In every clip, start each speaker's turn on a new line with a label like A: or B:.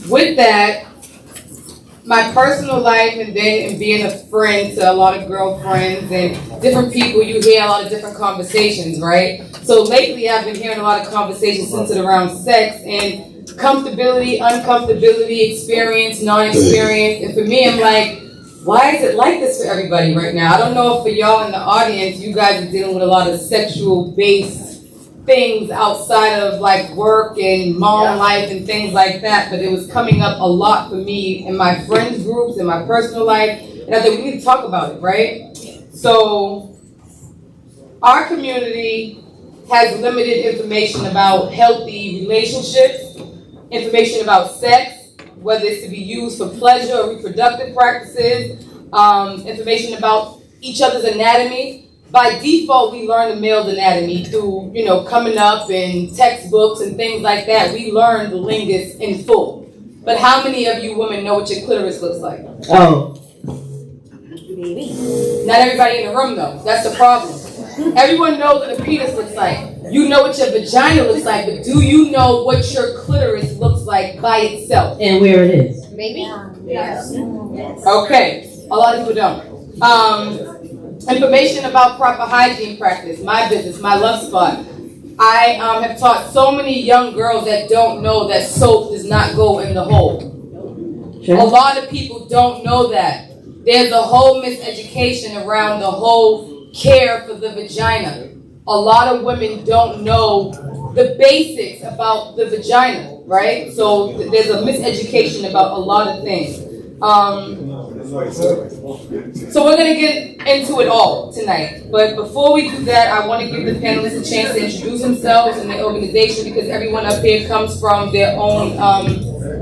A: with that, my personal life and being a friend to a lot of girlfriends and different people, you hear a lot of different conversations, right? So lately I've been hearing a lot of conversations centered around sex and comfortability, uncomfortability, experience, non-experience. And for me, I'm like, why is it like this for everybody right now? I don't know if for y'all in the audience, you guys are dealing with a lot of sexual-based things outside of like work and mom life and things like that, but it was coming up a lot for me in my friends groups, in my personal life, and I think we need to talk about it, right? So our community has limited information about healthy relationships, information about sex, whether it's to be used for pleasure or reproductive practices, information about each other's anatomy. By default, we learn the male's anatomy through, coming up in textbooks and things like that. We learn the lingus in full. But how many of you women know what your clitoris looks like?
B: Oh.
A: Not everybody in the room, though. That's the problem. Everyone knows what a penis looks like. You know what your vagina looks like, but do you know what your clitoris looks like by itself?
B: And where it is?
C: Maybe.
A: Yes. Okay. A lot of people don't. Information about proper hygiene practice, my business, my love spot. I have taught so many young girls that don't know that soap does not go in the hole. Sure. A lot of people don't know that. There's a whole miseducation around the whole care for the vagina. A lot of women don't know the basics about the vagina, right? So there's a miseducation about a lot of things. So we're going to get into it all tonight. But before we do that, I want to give the panelists a chance to introduce themselves and their organization, because everyone up here comes from their own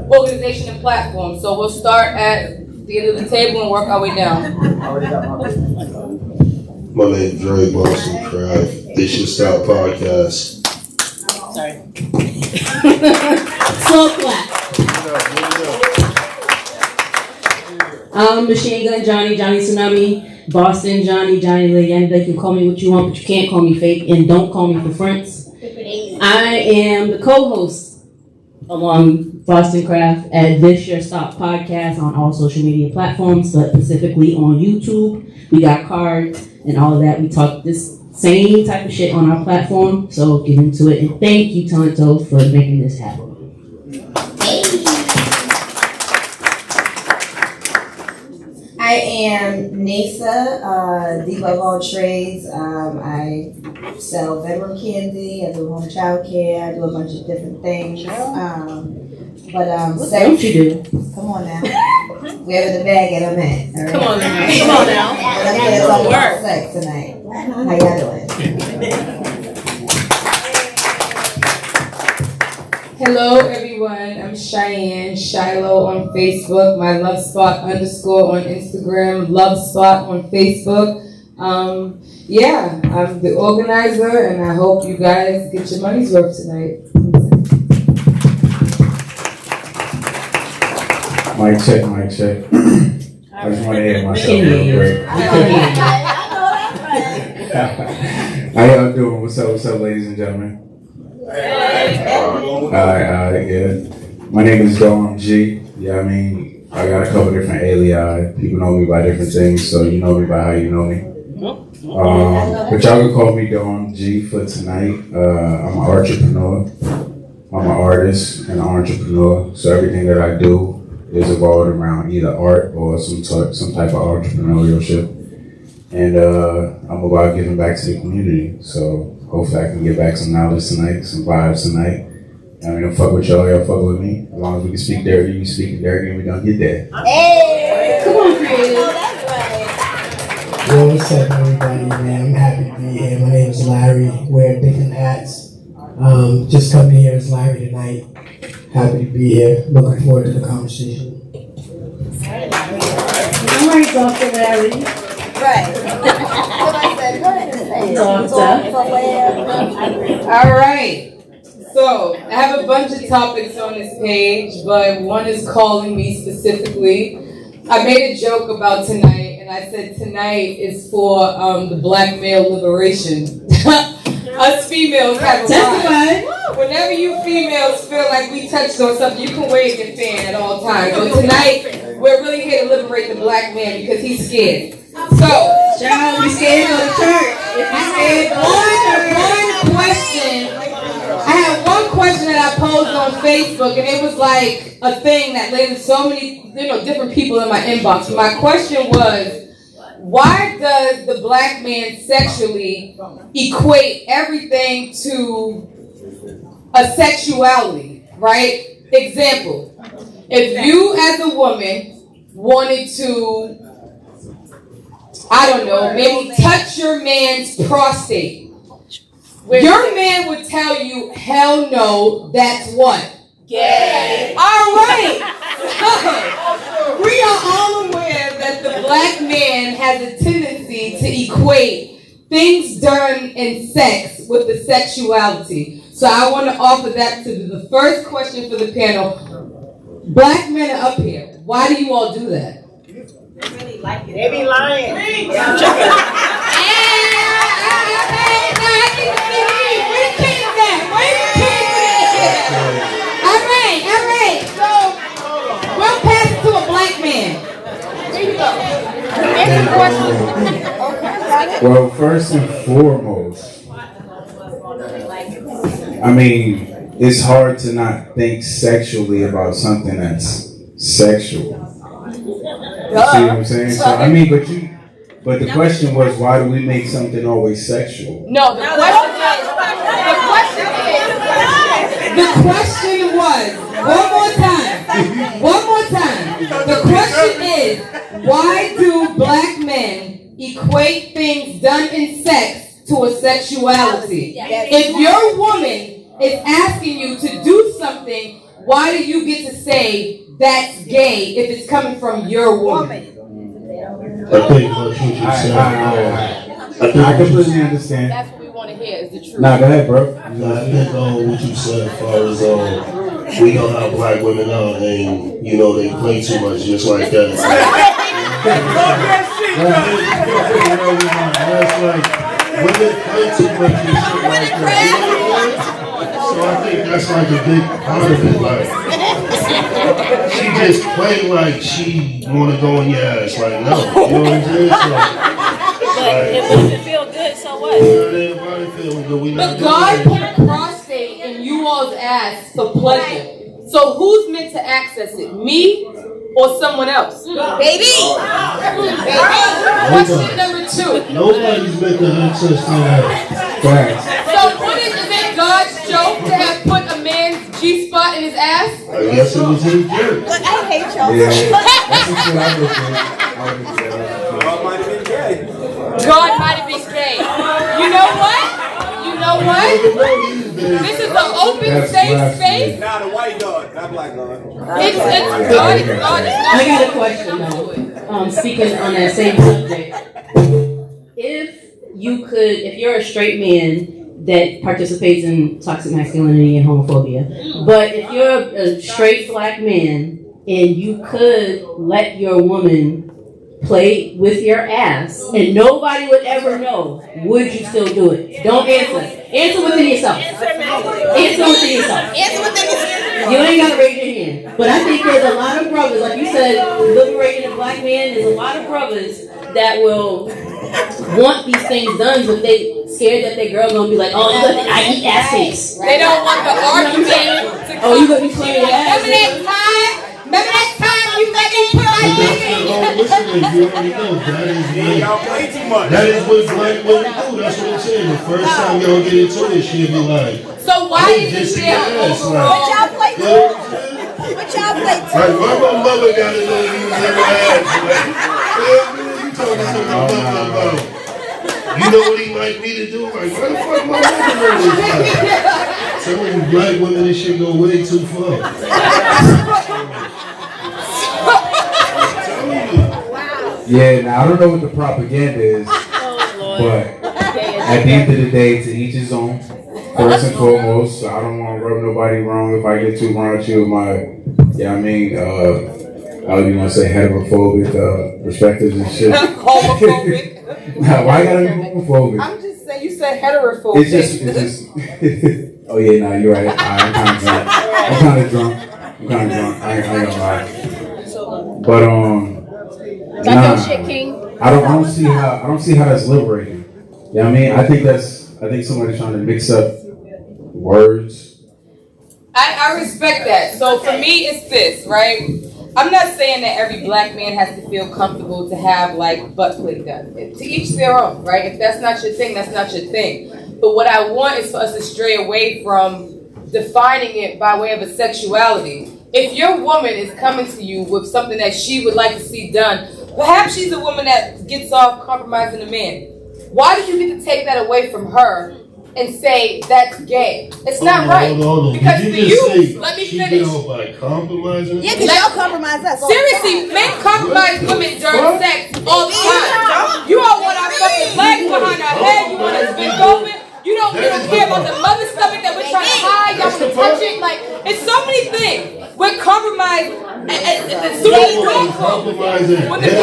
A: organization and platform. So we'll start at the end of the table and work our way down.
D: My name is Dre Boston Kraft. This your style podcast.
B: Sorry. Slow clap. Machine Gun Johnny Tsunami, Boston Johnny Lee. They can call me what you want, but you can't call me fake, and don't call me for fronts. I am the co-host along Boston Kraft at This Your Stop podcast on all social media platforms, but specifically on YouTube. We got cards and all of that. We talk this same type of shit on our platform, so get into it. And thank you, Tonto, for making this happen.
C: I am Nasa, Diva of all trades. I sell veteran candy, I do home child care, I do a bunch of different things.
B: What don't you do?
C: Come on now. Wherever the bag at, I'm at. Right?
B: Come on now.
C: But I'm here to talk about sex tonight. How y'all doing?
A: Hello everyone, I'm Cheyenne, Shiloh on Facebook, my love spot _ on Instagram, love spot on Facebook. I'm the organizer, and I hope you guys get your money's worth tonight.
E: Mic check. I just want to hear myself real quick. How y'all doing? What's up, ladies and gentlemen? Alright, yeah. My name is Dom G. Yeah, I got a couple different alii. People know me by different things, so you know me by how you know me. But y'all can call me Dom G for tonight. I'm an entrepreneur. I'm an artist and an entrepreneur, so everything that I do is evolved around either art or some type of entrepreneurship. And I'm about giving back to the community, so hopefully I can get back some knowledge tonight, some vibes tonight. Don't fuck with y'all fuck with me. As long as we can speak dirty, you speaking dirty, and we don't get there.
C: Hey!
B: Come on, creative.
C: That's right.
F: Yo, what's up, everybody, man? I'm happy to be here. My name is Larry. Wear different hats. Just coming here as Larry tonight. Happy to be here. Looking forward to the conversation.
B: All right, Dr. Larry.
C: Right.
A: All right. So I have a bunch of topics on this page, but one is calling me specifically. I made a joke about tonight, and I said tonight is for the black male liberation. Us females have a
B: Testify.
A: vibe. Whenever you females feel like we touched on something, you can wave your fan at all times. But tonight, we're really here to liberate the black man because he's scared. So,
B: Child, be scared of the church. If you scared, go to
A: one question. I had one question that I posed on Facebook, and it was like a thing that landed so many, different people in my inbox. My question was, why does the black man sexually equate everything to a sexuality, right? Example, if you as a woman wanted to, I don't know, maybe touch your man's prostate, your man would tell you, hell no, that's what? Gay. All right. We are all aware that the black man has a tendency to equate things done in sex with the sexuality. So I want to offer that to the first question for the panel. Black men are up here. Why do you all do that?
G: They really like it. They be lying.
A: All right. So we'll pass it to a black man. There you go.
E: Well, first and foremost, I mean, it's hard to not think sexually about something that's sexual. You see what I'm saying? So I mean, but the question was, why do we make something always sexual?
A: No, the question was, one more time. The question is, why do black men equate things done in sex to a sexuality? If your woman is asking you to do something, why do you get to say that's gay if it's coming from your woman?
D: I think what you just said.
E: I completely understand.
A: That's what we want to hear, is the truth.
E: Nah, go ahead, bro.
D: I think what you said as far as we know how black women are, and they play too much, just like that. That's like women play too much and shit like that. So I think that's like a big part of it. Like she just play like she wanna go in your ass. Like no, you know what I'm saying? So,
G: But it doesn't feel good, so what?
D: everybody feeling good. We
A: But
D: not
A: God
D: doing
A: put a prostate in you all's ass for pleasure. So who's meant to access it? Me or someone else? Baby! Question number 2.
D: Nobody's meant to access that.
A: So what is it God's joke to have put a man's G-spot in his ass?
D: I guess it was his jerk.
G: Look, I hate y'all.
E: Yeah, that's what I would think.
A: God might have been gay. You know what? This is an open, safe space.
H: Now the white God, not black God.
A: It's God is
B: I got a question though. Speaking on that same subject, if you're a straight man that participates in toxic masculinity and homophobia, but if you're a straight black man and you could let your woman play with your ass and nobody would ever know, would you still do it? Don't answer. Answer within yourself. Answer within yourself. You ain't gotta raise your hand. But I think there's a lot of brothers, like you said, liberating the black man, there's a lot of brothers that will want these things done, but they scared that their girl gonna be like, oh, look, I eat ass cakes.
A: They don't want the argument.
B: Oh, you gonna be playing your ass?
A: Remember that time you let me put my dick in?
D: Listening, you already know
H: Y'all play too much.
D: that is what black women do. That's what I'm saying. The first time y'all get into it, she'll be like,
A: So why is it there overall?
G: But y'all play
D: you know what I'm saying?
G: But y'all play
D: Like, my mother got to know you was in her ass. Like, you talking to my mother about? You know what he like me to do? Like, why the fuck my mother know this? Some of you black women, this shit go way too far.
E: Yeah, now I don't know what the propaganda is, but at the end of the day, to each his own. First and foremost, I don't want to rub nobody wrong. If I get too raunchy with my, I was gonna say heterophobic perspectives and shit.
A: Homophobic.
E: Nah, why I gotta be homophobic?
A: I'm just saying. then you said heterophobic.
E: It's just. Oh yeah, nah, you're right. I'm kind of drunk. I ain't gonna lie. But nah, I don't see how that's liberating. You know what I mean? I think somebody's trying to mix up words.
A: I respect that. So for me, it's this, right? I'm not saying that every black man has to feel comfortable to have like butt plug done. To each their own, right? If that's not your thing, that's not your thing. But what I want is for us to stray away from defining it by way of a sexuality. If your woman is coming to you with something that she would like to see done, perhaps she's a woman that gets off compromising a man. Why do you get to take that away from her and say that's gay? It's not right.
D: Hold on.
A: Because
D: Did
A: for
D: you just say
A: you, let me
D: she
A: finish.
D: get off by compromising?
C: Yeah, because y'all compromise us.
A: Seriously, men compromise women during sex all the time. You all want our fucking legs behind our head. You want us bent over. You don't care about the mother's stomach that we're trying to hide. Y'all want to touch it. Like, it's so many things. We're compromised. As soon as the door closed, when the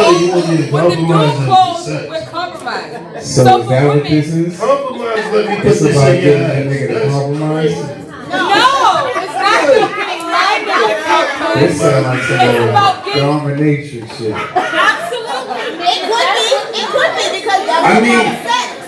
A: door closed, we're compromised.
E: So is that what this is?
D: Compromise, let me put
E: It's
D: this
E: about
D: in your
E: getting that nigga to
D: eyes.
E: compromise?
A: No, it's not about getting lined up.
E: This sounds like some
A: It's about getting.
E: domination shit.
A: Absolutely.
C: It could be because that's
E: I mean,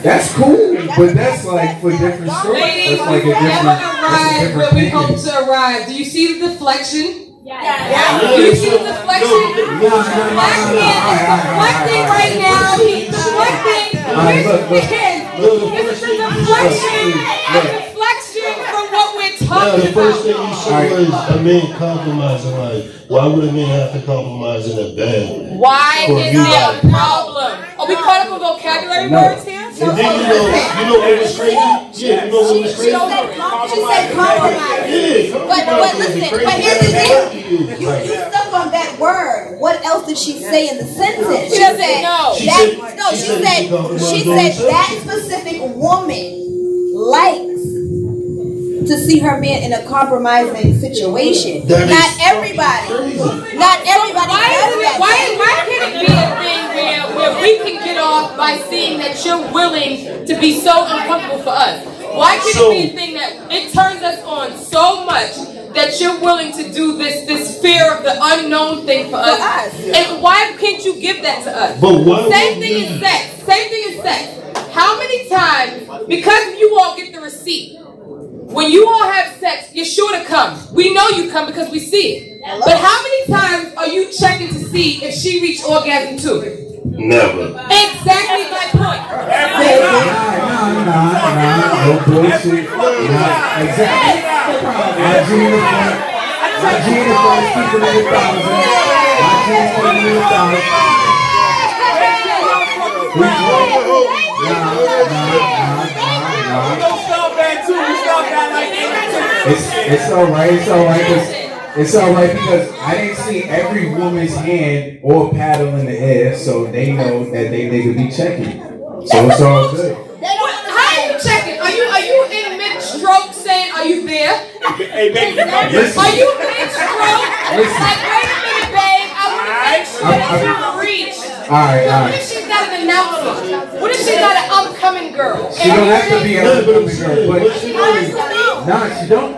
E: that's cool, but that's like for different strokes.
A: Ladies,
E: That's like
A: we
E: a
A: will never
E: different
A: arrive where we
E: thing.
A: hope to arrive. Do you see the deflection?
C: Yeah.
A: Do you see the deflection? Black man is deflecting right now. He's deflecting. Here's the thing. This is a deflection. A deflection from what we're
D: Now,
A: talking
D: the first thing
A: about.
D: you said was a man compromising. Like, why would a man have to compromise in a bed?
A: Why is there a problem? Are we caught up on vocabulary words here?
D: And then you know what was crazy? Yeah, you know what was
C: She
D: crazy?
C: said compromise.
D: Yeah,
C: But listen, but here's the thing. You
D: Right.
C: stuck on that word. What else did she say in the sentence?
A: She doesn't know.
C: She said that specific woman likes to see her man in a compromising situation.
D: That is
C: Not everybody. Not everybody.
A: Why can't it be a thing where we can get off by seeing that you're willing to be so uncomfortable for us? Why can't it be a thing that it turns us on so much that you're willing to do this fear of the unknown thing for us? And why can't you give that to us?
D: But why
A: Same thing is sex. Same thing is sex. How many times, because you all get the receipt, when you all have sex, you're sure to come. We know you come because we see it. But how many times are you checking to see if she reached orgasm too?
D: Never.
A: Exactly my point.
E: No bullshit. Exactly. My Gina first, keep it in 1,000. My Gina's putting it in 1,000. It's alright because I didn't see every woman's hand or paddle in the air, so they know that they nigga be checking. So it's all good.
A: How are you checking? Are you in mid-stroke saying, are you there?
H: Hey, baby,
A: Are you mid-stroke? Like, wait a minute, babe. I want to make sure that you reach.
E: Alright.
A: What if she's got an announcement? What if she's got an upcoming girl?
E: She don't have to be an upcoming girl, but she don't.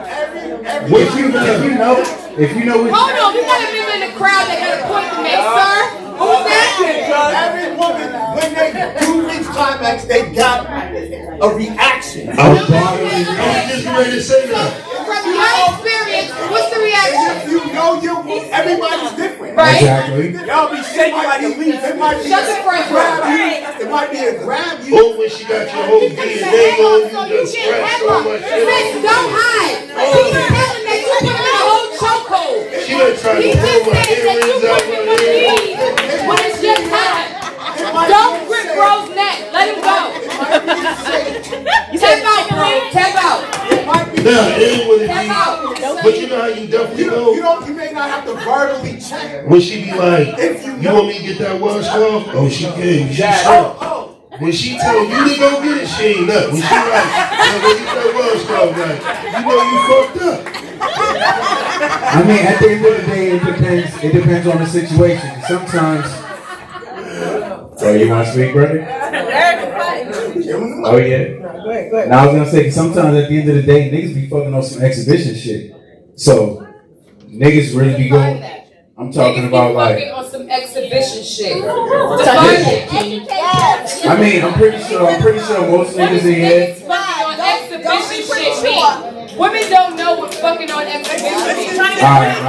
E: If you know what.
A: Hold on, we got a member in the crowd that got a point to make, sir. What was that?
H: every woman, when they do reach climax, they got a reaction.
D: I was just ready to say that.
A: From your experience, what's the reaction?
H: You know everybody's different.
A: Right?
E: Exactly.
H: Y'all be shaking like a leaf. It might be
A: Shut the front
H: grab
A: door.
H: you. It might be a grab you.
D: Oh, when she got your whole DNA on you, just scratched so much shit.
A: Listen, don't hide. He's telling that you put in a whole chokehold.
D: She done tried
A: He
D: to
A: just
D: pull my
A: said that you
D: earrings out
A: put in
D: my
A: the
D: head.
A: knees when it's just time. Don't grip bro's neck. Let him go. Tap out, bro. Tap out.
D: Now, it ain't what it
A: Tap
D: be.
A: out.
D: But you know how you definitely know?
H: You may not have to verbally check.
D: When she be like, you want me to get that washcloth? Oh, she came. She sure. When she tell you to go get it, she ain't up. When she like, go get that washcloth, like, you know you fucked up.
E: I mean, at the end of the day, it depends on the situation. Sometimes. Oh, you want to speak, brother? Oh yeah. Now I was gonna say sometimes at the end of the day, niggas be fucking on some exhibition shit. So niggas really be going. I'm talking about like.
A: Fucking on some exhibition shit. Define it.
E: I mean, I'm pretty sure most niggas in here.
A: Fucking on exhibition shit mean? Women don't know what fucking on exhibition means.
E: Alright.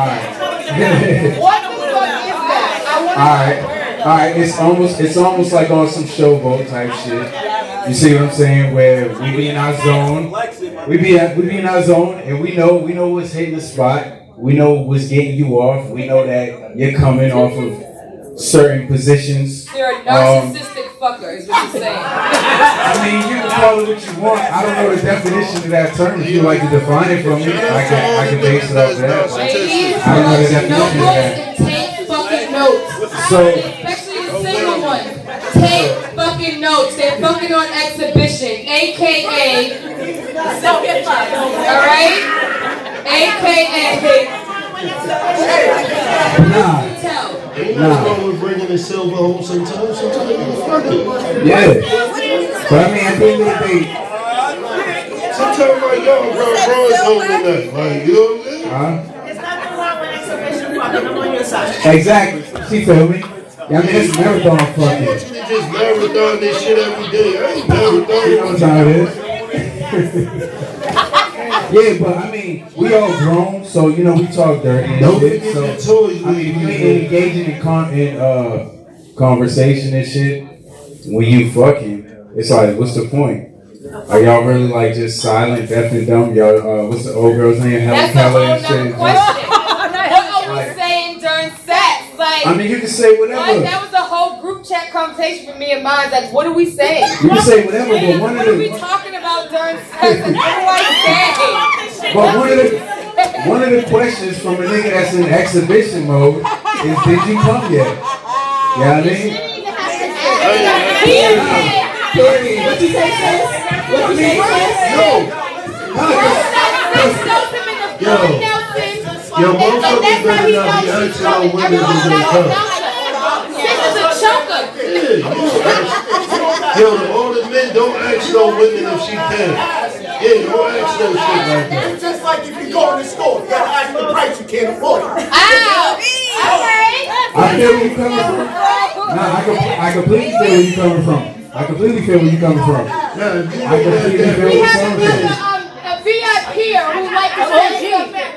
A: What the fuck is that? I want
E: Alright. It's almost like on some showboat type shit. You see what I'm saying? Where we be in our zone. We be in our zone and we know what's hitting the spot. We know what's getting you off. We know that you're coming off of certain positions.
A: You're a narcissistic fucker, is what you're saying.
E: I mean, you can call it what you want. I don't know the definition of that term. If you like to define it for me, I can base it off that.
A: Ladies,
E: I don't know the definition of
A: notebooks
E: that.
A: and take fucking notes.
E: So,
A: Especially the single ones. Take fucking notes. They're fucking on exhibition, aka. Alright? AKA.
E: nah.
D: Ain't nothing wrong with bringing the silver home sometimes. Sometimes you fuck it.
E: Yeah. But I mean, at the end of the day,
D: sometimes like y'all bro is holding that. Like, you know what I'm saying?
G: There's nothing wrong with exhibition fucking. I'm on your side.
E: Exactly. She feel me? Yeah, I mean, it's marathon
D: I want
E: fucking.
D: you to just marathon this shit every day. I ain't marathon.
E: You know what time it is? Yeah, but I mean, we all grown, so you know we talk dirty and
D: Don't
E: shit.
D: forget
E: So
D: your toys.
E: I mean, if you ain't engaging in conversation and shit when you fucking, it's like, what's the point? Are y'all really like just silent, deaf and dumb? Y'all, what's the old girl's name? Helen
A: That's a
E: Keller
A: whole
E: and
A: nother
E: shit.
A: question. What are we saying during sex? Like,
E: I mean, you can say whatever.
A: what? That was a whole group chat conversation for me and mine. Like, what are we saying?
E: You can say whatever, but
A: What are we talking about during sex? Like, what do I say?
E: But one of the questions from a nigga that's in exhibition mode is, did you come yet? You know what I mean?
B: What you say, sis? What you say, sis?
D: Yo, motherfuckers better not be asking on women when they come.
A: This is a choker.
D: Yo, all the men don't ask no women if she can. Yeah, don't ask no shit like that.
H: It's just like if you go in the store, you gotta ask the price, you can't afford it.
A: Ow! Okay.
E: I feel where you coming from. Nah, I completely feel where you coming from. I completely feel where you coming from.
D: Nah,
E: I completely feel where
A: We
E: you
A: have
E: coming from.
A: a VIP who like to say something.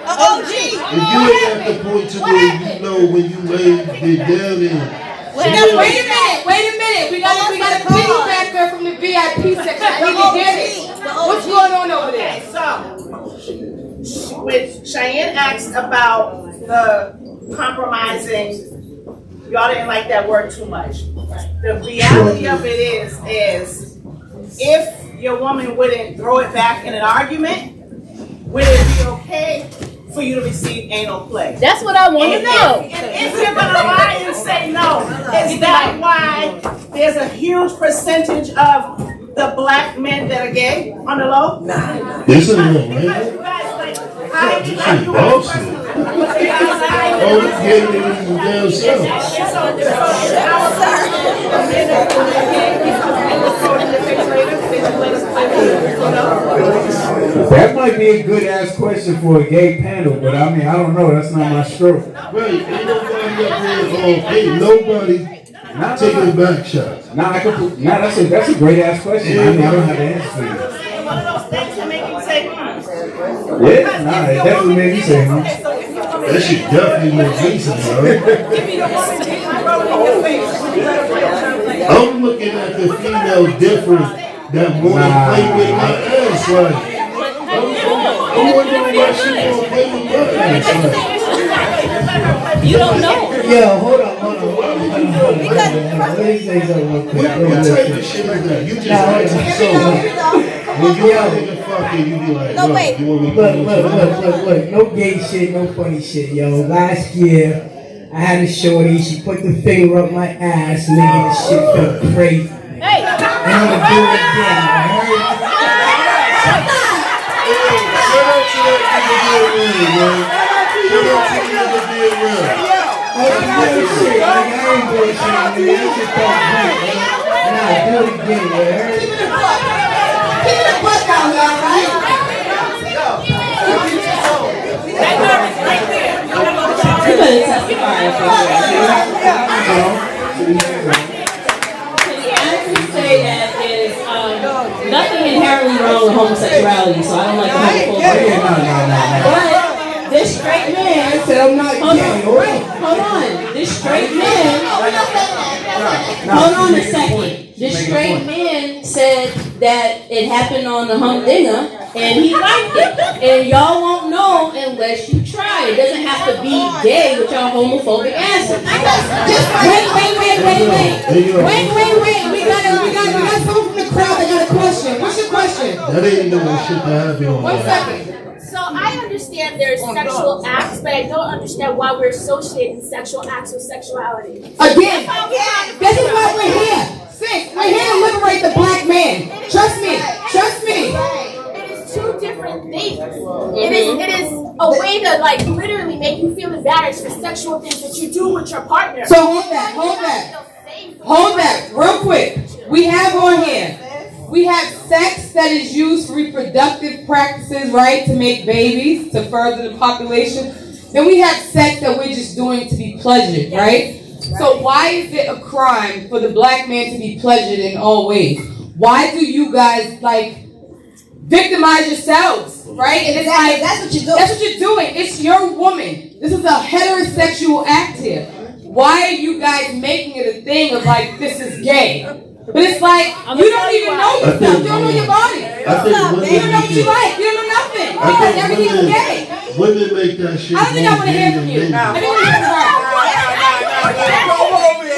D: if you ain't at the point to where you know when you lay it down in.
A: Wait a minute. We got a piggybacker from the VIP section. I need to hear this. What's going on over there?
G: So, with Cheyenne asked about the compromising, y'all didn't like that word too much. The reality of it is if your woman wouldn't throw it back in an argument, would it be okay for you to receive anal play?
I: That's what I want to know.
G: If you're gonna lie and say no, is that why there's a huge percentage of the black men that are gay on the low?
D: This is real, man.
G: This
D: is bullshit. Oh, this gay niggas is down south.
E: That might be a good ass question for a gay panel, but I mean, I don't know. That's not my stroke.
D: Right, ain't nobody taking a back shot.
E: That's a great ass question. I mean, I don't have the answer for you. Yeah, nah, it definitely made me say, huh?
D: That shit definitely make me say, I'm looking at the female different that want to play with my ass, like. I'm wondering why she want to play with my ass, like.
I: You don't know.
F: Yo, hold on. Let me say something real quick.
D: What type of shit like that? You just ask me so. When you out nigga fucking, you be like, no, wait. You want me to
F: Look. No gay shit, no funny shit, yo. Last year, I had a shorty. She put the finger up my ass, nigga. This shit felt crazy.
I: Hey.
F: And I'm gonna do it again. I heard.
D: Shout out to that nigga being real, man. Shout out to the nigga being real.
F: shit, like, I ain't bullshitting, nigga. That shit don't hurt, and I'll do it again, you heard?
C: Keep the butt down, y'all, right?
B: You better testify if I honestly say that there's nothing inherently wrong with homosexuality, so I don't like homophobia.
F: No.
B: But this straight man,
F: I said I'm not gay.
B: hold on. This straight man, hold on a second. This straight man said that it happened on the humdinger and he liked it. And y'all won't know unless you try. It doesn't have to be gay with y'all homophobic asses. Wait. We got someone from the crowd that got a question. What's your question?
D: That ain't no shit that happened.
B: 1 second.
J: So I understand there's sexual acts, but I don't understand why we're associating sexual acts with sexuality.
A: Again, this is why we're here. Sis, we're here to liberate the black man. Trust me.
J: It is two different things. It is a way to like literally make you feel embarrassed for sexual things that you do with your partner.
A: So hold that, real quick. We have on here. We have sex that is used for reproductive practices, right? To make babies, to further the population. Then we have sex that we're just doing to be pleasured, right? So why is it a crime for the black man to be pleasured in all ways? Why do you guys like victimize yourselves, right? And it's like
C: that's what you do.
A: That's what you're doing. It's your woman. This is a heterosexual act here. Why are you guys making it a thing of like this is gay? But it's like you don't even know yourself. You don't know your body. You don't know what you like. You don't know nothing because everything is gay.
D: Women make that shit.
A: I don't think I want to hear from you. I don't want to hear from her.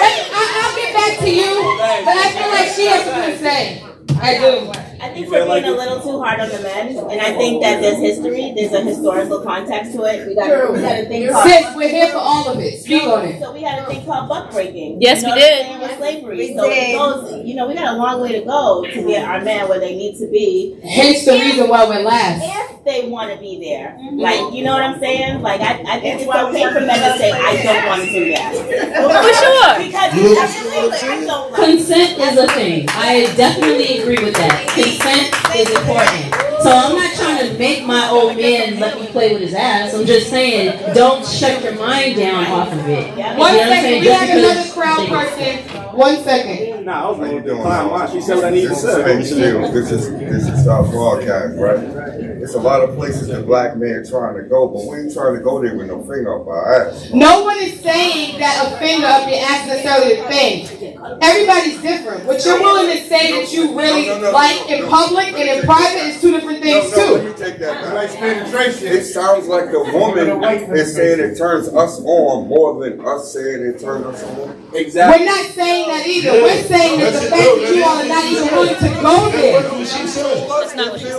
A: Wait, I'll get back to you, but I feel like she has something to say. I do.
K: I think we're being a little too hard on the men, and I think that there's history, there's a historical context to it. We got a thing called.
A: Sis, we're here for all of it. Speak on it.
K: So we had a thing called buck breaking.
I: Yes, we did.
K: With slavery. So it goes, we got a long way to go to get our men where they need to be.
A: Hence the reason why we're last.
K: If they want to be there, like, you know what I'm saying? Like, I think it's okay for men to say, I don't want to do that.
I: For sure.
K: Because I don't like
B: Consent is a thing. I definitely agree with that. Consent is important. So I'm not trying to make my old man let me play with his ass. I'm just saying, don't shut your mind down off of it.
K: Yeah.
A: 1 second, we have another crowd person. 1 second.
L: Nah, I was going to decline why. She said what I need to say.
M: This is our broadcast, right? It's a lot of places the black man trying to go, but we ain't trying to go there with no finger up our ass.
A: No one is saying that a finger up your ass is necessarily a thing. Everybody's different. What you're willing to say that you really like in public and in private is two different things
M: Let
A: too.
M: me take that back. It sounds like the woman is saying it turns us on more than us saying it turns us on.
L: Exactly.
A: We're not saying that either. We're saying that the fact that you all are not even willing to go there.
D: That's what she said.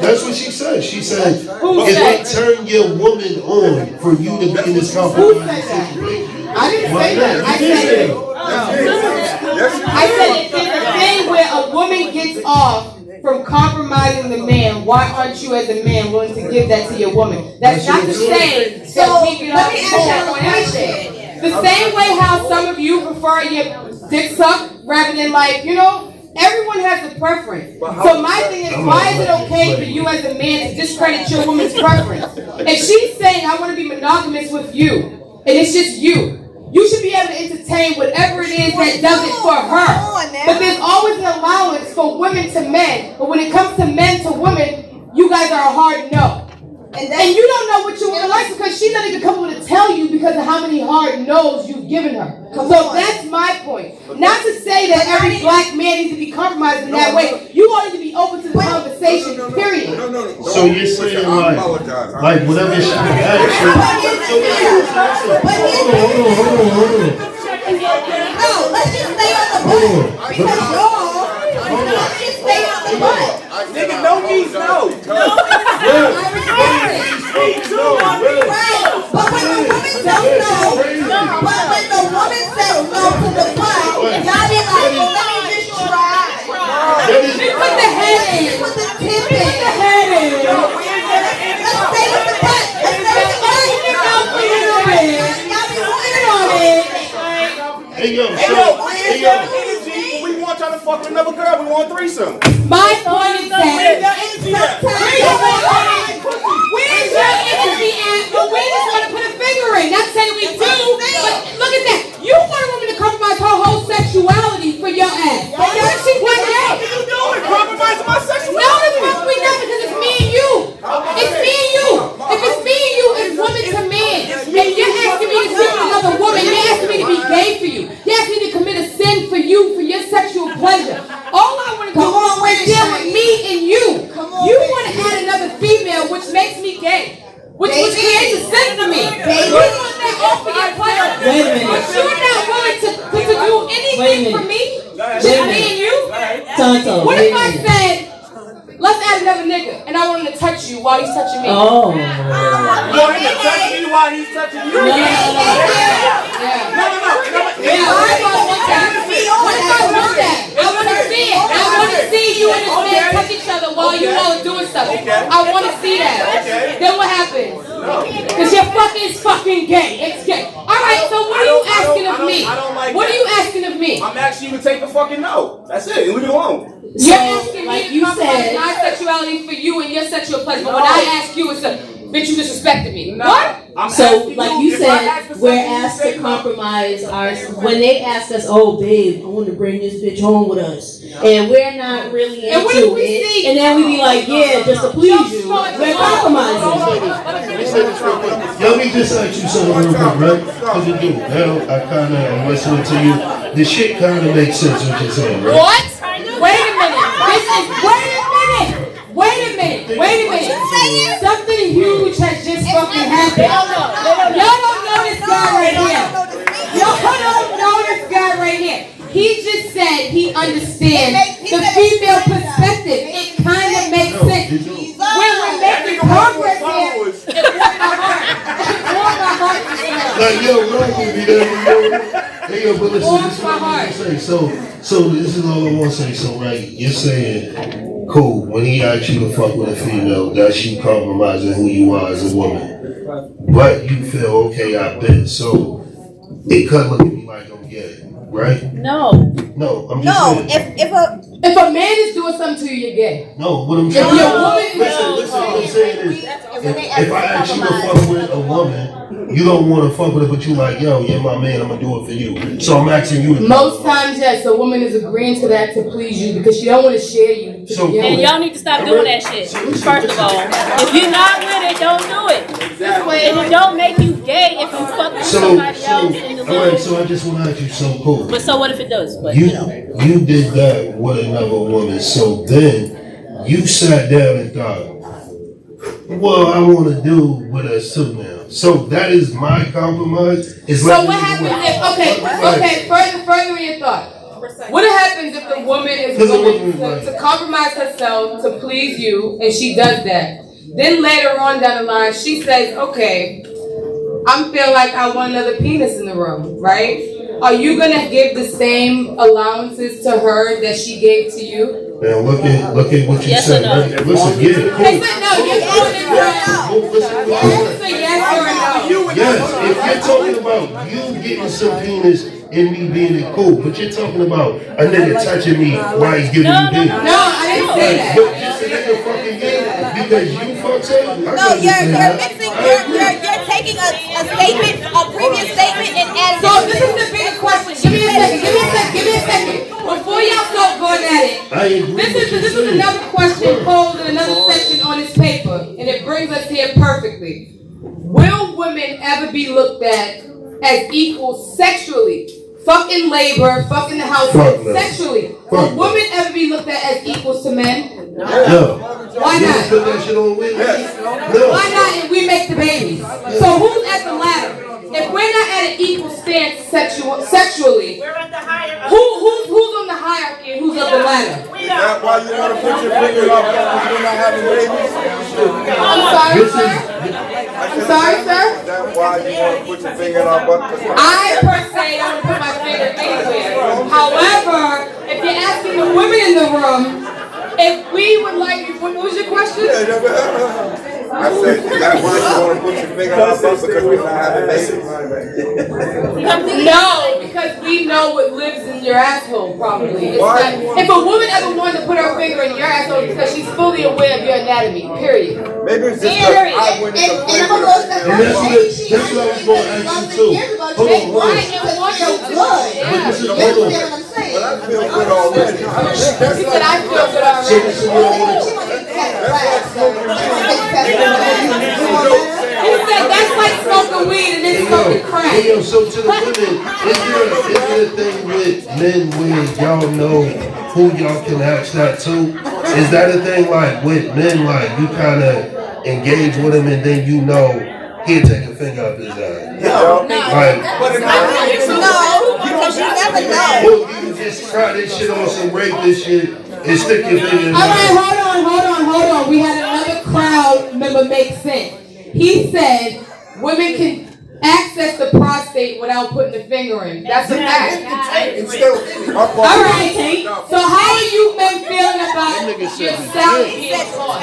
D: That's what she said. She said,
A: Who
D: if
A: said?
D: they turn your woman on for you to be in this
A: Who
D: compromise
A: said that?
D: situation.
A: I didn't say that. I said if there's a thing where a woman gets off from compromising the man, why aren't you as a man willing to give that to your woman? That's not to say that we get off on everything. The same way how some of you prefer your dick sucked rather than like, everyone has a preference. So my thing is, why is it okay for you as a man to discredit your woman's preference? If she's saying, I want to be monogamous with you, and it's just you should be able to entertain whatever it is that does it for her. But there's always an allowance for women to men. But when it comes to men to women, you guys are a hard no. And you don't know what your woman likes because she's not even coming to tell you because of how many hard no's you've given her. So that's my point. Not to say that every black man needs to be compromised in that way. You all need to be open to the conversation, period.
D: So you're saying like whatever she hold on.
C: No, let's just stay on the butt. Because let's just stay on the butt.
L: Nigga, no means no.
C: But when the woman says no, to the butt, y'all be like, well, let me just try.
A: Put the head in.
C: Put the tip in.
A: Put the head in.
C: Let's stay with the butt. Let's stay with the butt.
A: Y'all be wanting on it.
D: Hey yo,
L: Hey yo, where's that energy when we want y'all to fuck with another girl? We want threesome.
A: My point is
L: Where's
A: that
L: that energy at?
A: where's your energy at? But we just want to put a finger in. Not saying we do, but look at that. You want a woman to compromise her whole sexuality for your ass. What you
L: doing? Compromising my sexuality?
A: No, the fuck we not, because it's me and you. It's me and you. If it's me and you, it's woman to man. If you're asking me to sleep with another woman, you're asking me to be gay for you. You're asking me to commit a sin for you, for your sexual pleasure. All I want to do is deal with me and you. You want to add another female, which makes me gay. Which creates a sin for me. You want that all for your pleasure. But you're not willing to do anything for me. Just me and you. What if I said, let's add another nigga, and I want him to touch you while he's touching me?
L: You
B: Oh.
L: want him to touch me while he's touching you?
A: No.
L: No.
A: Yeah, I want that. What if I want that? I want to see it. I want to see you and this man touch each other while you all are doing stuff. I want to see that. Then what happens? Because you're fucking gay. It's gay. All right, so what are you asking of me? What are you asking of me?
L: I'm asking you to take the fucking no. That's it. And leave it alone.
A: You're asking me to compromise my sexuality for you and your sexual pleasure. But when I ask you, it's a bitch, you disrespected me. What?
B: So, like you said, we're asked to compromise our. When they ask us, "Oh, babe, I want to bring this bitch home with us," and we're not really into it, and then we be like, "Yeah, just to please you," we're compromising.
D: Let me just ask you something real quick, right? Because you do. Now I'm listening to you. The shit kind of makes sense what you're saying, right?
A: What? Wait a minute. Wait a minute. Something huge has just fucking happened. Y'all don't know this guy right here. Y'all don't know this guy right here. He just said he understands the female perspective. It kind of makes sense. When we're making progress here, it warms my heart.
D: Like, yo, right with me there. Hey, yo, but listen, this is what I want to say. So this is all I want to say. So, right, you're saying, cool, when he asks you to fuck with a female, that's you compromising who you are as a woman. But you feel, okay, I bet. So, it could look at me like I'm gay, right?
I: No,
D: I'm just saying.
A: If a man is doing something to you, you're gay.
D: No, what I'm saying listen, what I'm saying is, if I ask you to fuck with a woman, you don't want to fuck with her, but you like, yo, you're my man, I'm going to do it for you. So I'm asking you to
A: most times, yes, a woman is agreeing to that to please you because she don't want to share you.
I: and y'all need to stop doing that shit. First of all, if you're not with it, don't do it. And it don't make you gay if you fuck with somebody else in the
D: alright, so I just want to ask you so cool.
I: But so what if it does? But
D: you did that with another woman, so then you sat down and thought, well, I want to do with us too now. So that is my compromise.
A: So what happens if, further in your thought. What happens if the woman is willing to compromise herself to please you and she does that? Then later on down the line, she says, okay, I feel like I want another penis in the room, right? Are you going to give the same allowances to her that she gave to you?
D: Now look at what you said. Right? Listen, get it. Cool. Yes, if you're talking about you getting some penis and me being it cool, but you're talking about a nigga touching me while he's giving me penis.
A: No, I didn't say that.
D: But just a nigga fucking gay because you fucked up.
K: No, you're mixing. You're taking a statement, a previous statement, and adding.
A: So this is the biggest question. Give me a second. Before y'all start going at it, this is another question posed in another section on this paper, and it brings us here perfectly. Will women ever be looked at as equal sexually? Fucking labor, fucking the household, sexually. Will women ever be looked at as equals to men?
D: No.
A: Why not?
D: Put that shit on women. No.
A: Why not if we make the babies? So who's at the ladder? If we're not at an equal stance sexually,
G: We're at the higher.
A: who's on the hierarchy and who's up the ladder?
M: Is that why you want to put your finger up because you're not having babies?
A: I'm sorry, sir?
M: Is that why you want to put your finger in our butt?
A: I per se don't put my finger anywhere. However, if you're asking the women in the room, if we would like, what was your question?
M: I said, is that why you want to put your finger in our butt because we're not having babies?
A: No, because we know your asshole, probably. It's
M: Why?
A: not, if a woman ever wanted to put her finger in your asshole, it's because she's fully aware of your anatomy, period.
M: Maybe it's just that I went in the
D: And that's what I was going to ask you too. Hold on, hold on.
A: Right, and want your blood.
D: But this is, hold on.
M: But I feel good already.
A: He said, I feel good already. He said, that's like smoking weed and then smoking crack.
D: Hey, yo, so to the women, is there a thing with men where y'all know who y'all can ask that to? Is that a thing like with men, like you kind of engage with him and then you know he'll take a finger up his eye?
H: No.
D: Like,
C: because you never know.
D: or you just try this shit on some rapist shit and stick your finger in
A: All right, hold on. We had another crowd member make sense. He said women can access the prostate without putting the finger in. That's a fact. All right. So how are you men feeling about yourself being caught?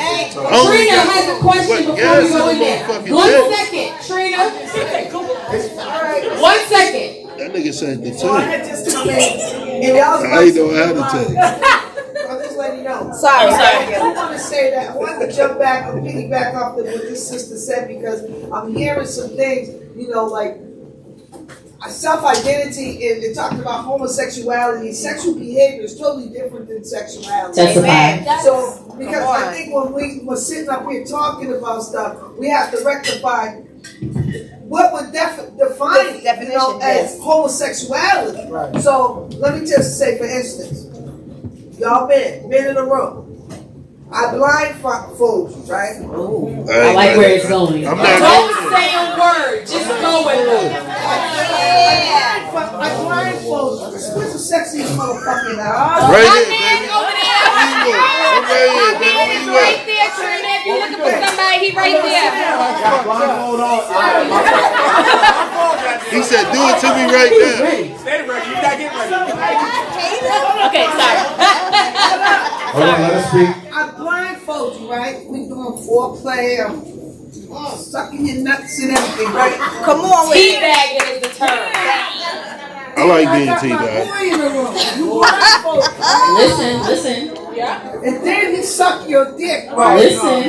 A: Trina has a question before we go in there. 1 second, Trina. 1 second.
D: That nigga said the
G: So I
D: tank.
G: had just come in, and y'all was
D: I ain't know how to take.
G: I'm just letting you know.
C: Sorry.
G: I want to say that I want to jump back and piggyback off of what this sister said because I'm hearing some things, you know, like self-identity and talking about homosexuality. Sexual behavior is totally different than sexuality.
B: Testify.
G: So, because I think when we were sitting up here talking about stuff, we have to rectify what would define as homosexuality.
H: Right.
G: So let me just say, for instance, y'all men in the room. I blindfold you, right?
B: I like where it's going.
D: I'm not
A: Don't say a word. Just go with it.
G: I blindfold you. Where's the sexiest motherfucker now?
D: Right
A: My
D: here,
A: man
D: baby.
A: over there.
D: I'm right here, baby.
A: He is right there, Trina. If you're looking for somebody, he right there.
D: He said, do it to me right now.
L: Stay ready. You gotta get ready.
I: Okay, sorry.
E: Hold on, let us speak.
G: I blindfold you, right? We doing foreplay. I'm sucking your nuts and everything, right?
C: Come on with it.
A: Teabagging is the term.
D: I like being
G: I got my
D: teabagged.
G: boy in the room. You blindfold me.
B: Listen.
G: And then he suck your dick, right?
B: Listen.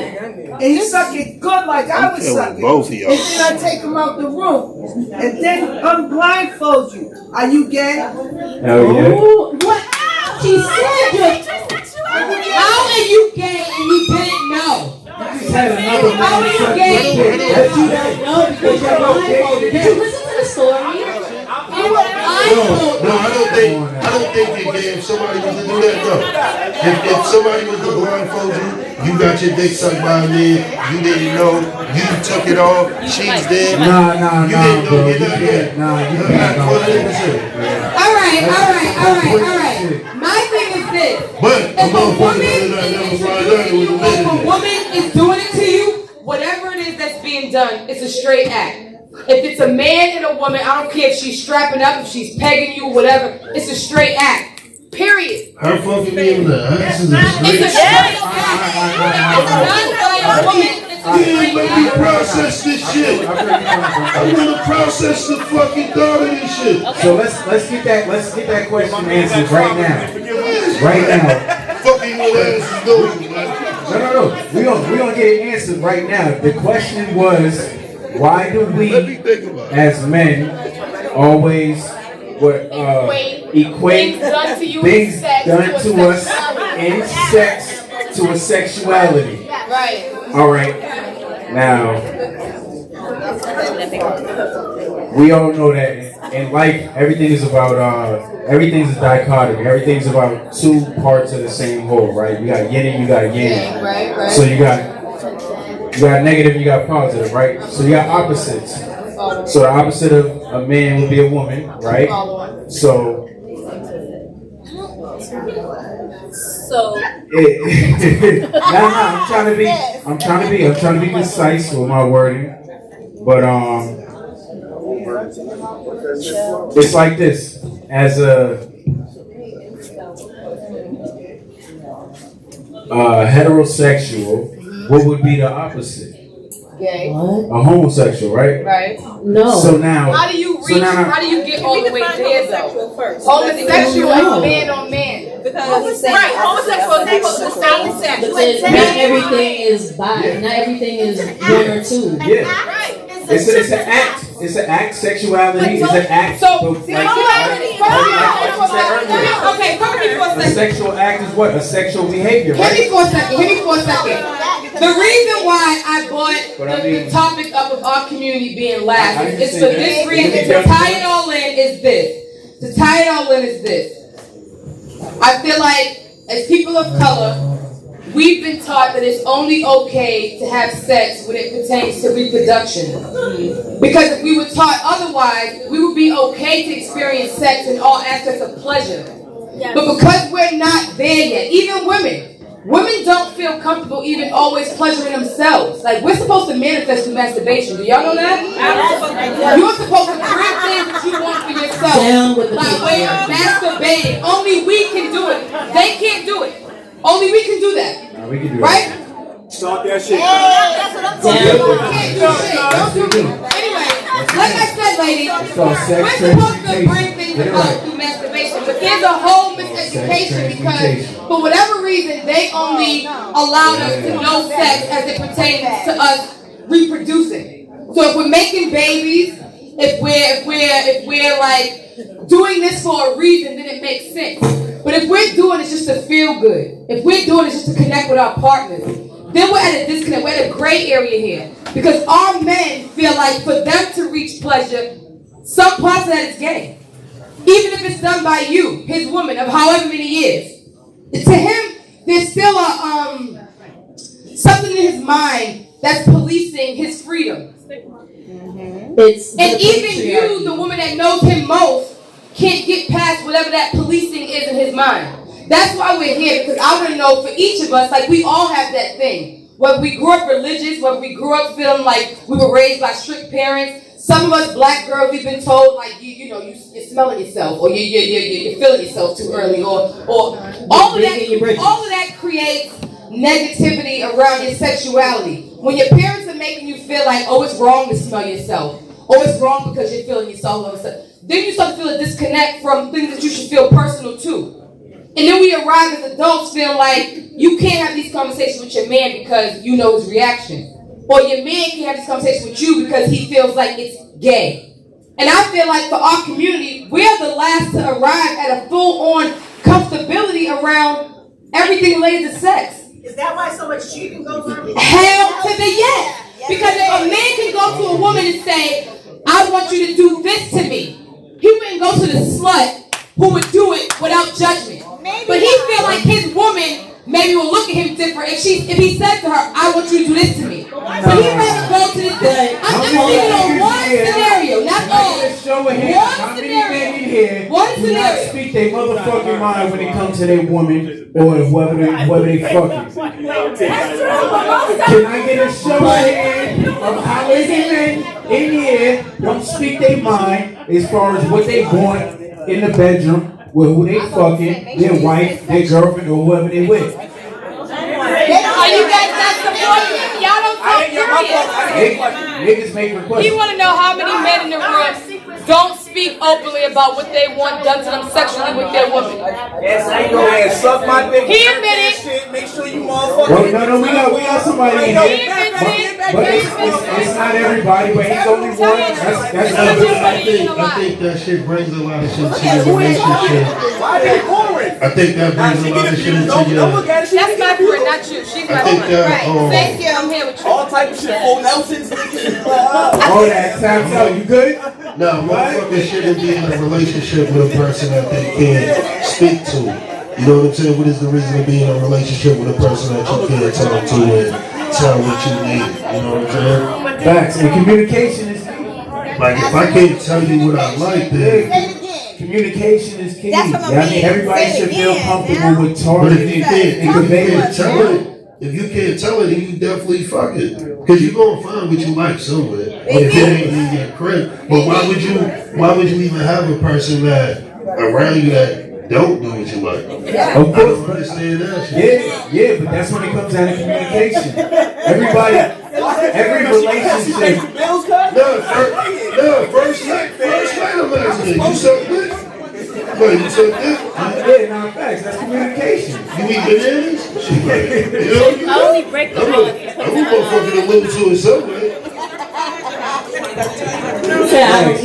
G: And he suck it good like I would
D: I'm
G: suck
D: killing
G: it.
D: both of y'all.
G: And then I take him out the room. And then unblindfold you. Are you gay?
E: Hell yeah.
A: Ooh, what? She said you. How are you gay and you didn't know? How are you gay?
B: No, because you're blindfolded. Did you listen to the story?
D: No, I don't think you're gay if somebody was to do that, no. If somebody was to blindfold you, you got your dick sucked by a man, you didn't know, you took it off, she's dead.
E: Nah,
D: You didn't know
E: bro.
D: you're not gay.
E: You
A: All right. My thing is this.
D: But
A: If a woman is doing it to you, whatever it is that's being done, it's a straight act. If it's a man and a woman, I don't care if she's strapping up, if she's pegging you, whatever, it's a straight act. Period.
D: Her fucking me in the ass is a
A: It's a
D: straight
A: straight act. It's done by a woman. It's a
D: Yeah,
A: straight
D: let me
A: act.
D: process this shit. I'm gonna process the fucking thought of this shit.
E: So let's get that question answered right now. Right now.
D: Fucking with ass is going, man.
E: No. We gonna get it answered right now. The question was, why do we, as men, always equate things done to us in sex to a sexuality?
A: Right.
E: All right. Now, we all know that in life, everything is about everything's a dichotomy. Everything's about two parts of the same whole, right? You got yin and you got yang.
A: Right.
E: So you got negative, you got positive, right? So you got opposites. So the opposite of a man would be a woman, right? So I'm trying to be concise with my wording, but it's like this. As a heterosexual, what would be the opposite?
A: Gay.
E: A homosexual, right?
A: Right.
B: No.
E: So now.
A: How do you reach? How do you get all the way there though? Homosexual is man on man.
J: Right, homosexual people is the same sex.
B: But not everything is bi. Not everything is one or two.
E: Yeah. It's an act. It's an act. Sexuality is an act.
A: So,
E: okay,
A: a
E: sexual act is what? A sexual behavior, right?
A: Give me for a second. The reason why I brought the topic up of our community being last is for this reason. To tie it all in is this. I feel like as people of color, we've been taught that it's only okay to have sex when it pertains to reproduction. Because if we were taught otherwise, we would be okay to experience sex in all aspects of pleasure. Yes. But because we're not there yet, even women don't feel comfortable even always pleasuring themselves. Like, we're supposed to manifest through masturbation. Do y'all know that? Yes. You're supposed to bring things that you want for yourself by way of masturbating. Only we can do it. They can't do it. Only we can do that.
E: We can do
A: right?
L: Start that shit.
J: That's what I'm talking about.
A: Can't do shit. Don't do it. Anyway, like I said, ladies, we're supposed to bring things about through masturbation, but there's a whole miseducation because for whatever reason they only allowed us to know sex as it pertains to us reproducing. So if we're making babies, if we're like doing this for a reason, then it makes sense. But if we're doing it just to feel good, if we're doing it just to connect with our partners, then we're at a disconnect. We're at a gray area here. Because our men feel like for them to reach pleasure, some parts of that is gay. Even if it's done by you, his woman, of however many years. To him, there's still something in his mind that's policing his freedom. And even you, the woman that knows him most, can't get past whatever that policing is in his mind. That's why we're here, because I want to know for each of us, like we all have that thing. Whether we grew up religious, whether we grew up feeling like we were raised by strict parents. Some of us black girls, we've been told like you're smelling yourself, or you're feeling yourself too early, or all of that creates negativity around your sexuality. When your parents are making you feel like, oh, it's wrong to smell yourself, or it's wrong because you're feeling yourself, all of a sudden. Then you start to feel a disconnect from things that you should feel personal too. And then we arrive as adults feeling like you can't have these conversations with your man because you know his reaction. Or your man can't have this conversation with you because he feels like it's gay. And I feel like for our community, we're the last to arrive at a full-on comfortability around everything related to sex.
G: Is that why so much cheating goes on?
A: Hell to the yes. Because if a man can go to a woman and say, I want you to do this to me, he wouldn't go to the slut who would do it without judgment. But he feel like his woman maybe will look at him different if he said to her, I want you to do this to me. So he rather go to this. I'm just thinking on one scenario, not all. One scenario.
E: Not speak their motherfucking mind when it comes to their woman or whether they fucking. Can I get a show of hands of how many men in here don't speak their mind as far as what they want in the bedroom with who they fucking, their wife, their girlfriend, or whoever they with?
A: Are you guys not supporting him? Y'all don't talk serious.
E: Niggas make requests.
A: You want to know how many men in the room don't speak openly about what they want done to them sexually with their woman?
L: Yes, I go ahead and suck my dick.
A: He admitted.
L: Shit, make sure you motherfuckers.
E: No, we got somebody in here. But it's not everybody, but he's only one.
D: I think that shit brings a lot of shit to your relationship.
L: Why are they boring?
D: I think that brings a lot of shit into your.
A: That's my friend, not you. She's my friend. Thank you. I'm here with you.
L: All type of shit. Oh, Nelson's.
E: All that. Taps out. You good?
D: No, motherfuckers shouldn't be in a relationship with a person that they can't speak to. You know what I'm saying? What is the reason to be in a relationship with a person that you can't talk to and tell what you need? You know what I'm saying?
E: Facts. And communication is key.
D: Like, if I can't tell you what I like, then
E: communication is key.
J: That's what
E: I mean, everybody should feel comfortable with talking.
D: But if you can't tell it, then you definitely fuck it. Because you're going to find what you like somewhere. If it ain't in your crib. But why would you even have a person that around you that don't do what you like?
E: Of course.
D: I don't understand that shit.
E: Yeah, but that's when it comes down to communication. Everybody Every relationship.
D: No, first night I'm asking you. You suck dick? Wait, you suck dick?
E: Yeah, nah, facts. That's communication.
D: You eat bananas? You know?
I: I only break the law.
D: I'm motherfucking a little to it somewhere.
E: Facts.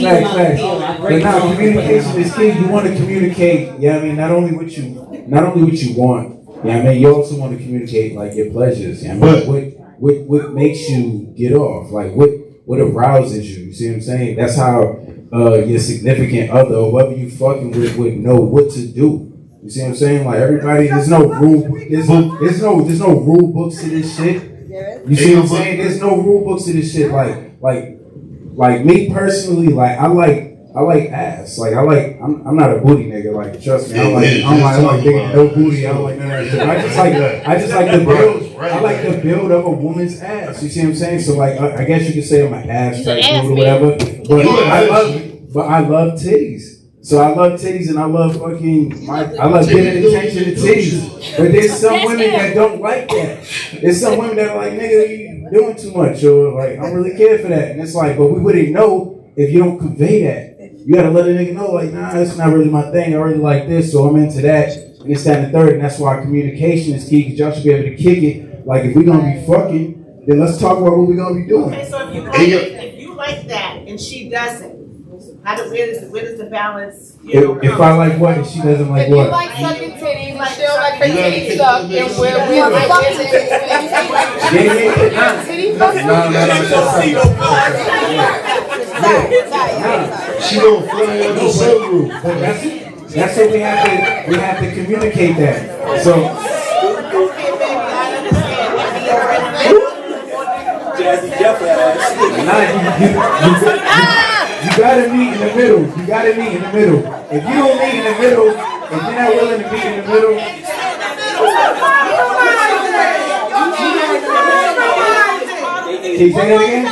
E: But now communication is key. You want to communicate, I mean, not only what you want, I mean, you also want to communicate like your pleasures. I mean, what makes you get off? Like what arouses you? You see what I'm saying? That's how your significant other or whoever you fucking with would know what to do. You see what I'm saying? Like everybody, there's no no rule books to this shit. You see what I'm saying? There's no rule books to this shit. Like me personally, like I like ass. Like I'm not a booty nigga. Like trust me, I'm like big, no booty. I don't like none of that shit. I just like the build. I like the build of a woman's ass. You see what I'm saying? So like I guess you could say I'm an ass type dude or whatever. But I love titties. So I love titties and I love I love giving attention to titties. But there's some women that don't like that. There's some women that are like, nigga, you doing too much, or like, I don't really care for that. And it's like, but we wouldn't know if you don't convey that. You gotta let a nigga know, like, nah, that's not really my thing. I really like this, so I'm into that. And it's that and the third, and that's why communication is key, because y'all should be able to kick it. Like, if we're gonna be fucking, then let's talk about what we're gonna be doing.
G: Okay, so if you like that and she doesn't, where does the balance,
E: If I like what and she doesn't like
A: If you
E: what?
A: like sucking titties, and she don't like her titties sucked, and we're fucking titty
D: She gonna fly out the sunroof.
E: That's what we have to communicate that. So you gotta meet in the middle. If you don't meet in the middle, if you're not willing to meet in the middle, can you say that again?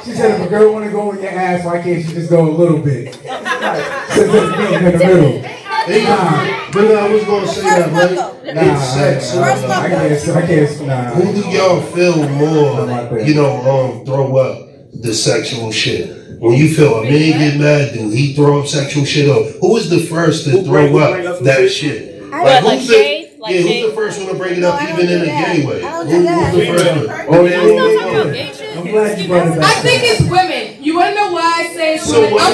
E: She said if a girl wanna go in your ass, why can't she just go a little bit? So just meet in the middle.
D: I was gonna say that, right? It's sex.
E: I guess.
D: Who do y'all feel more, throw up the sexual shit? When you feel a man get mad, do he throw up sexual shit up? Who is the first to throw up that shit? Who's the first one to bring it up, even in a gay way? Who's the first one?
E: I'm glad you brought it back.
A: I think it's women. You wanna know why I say it's women? Hold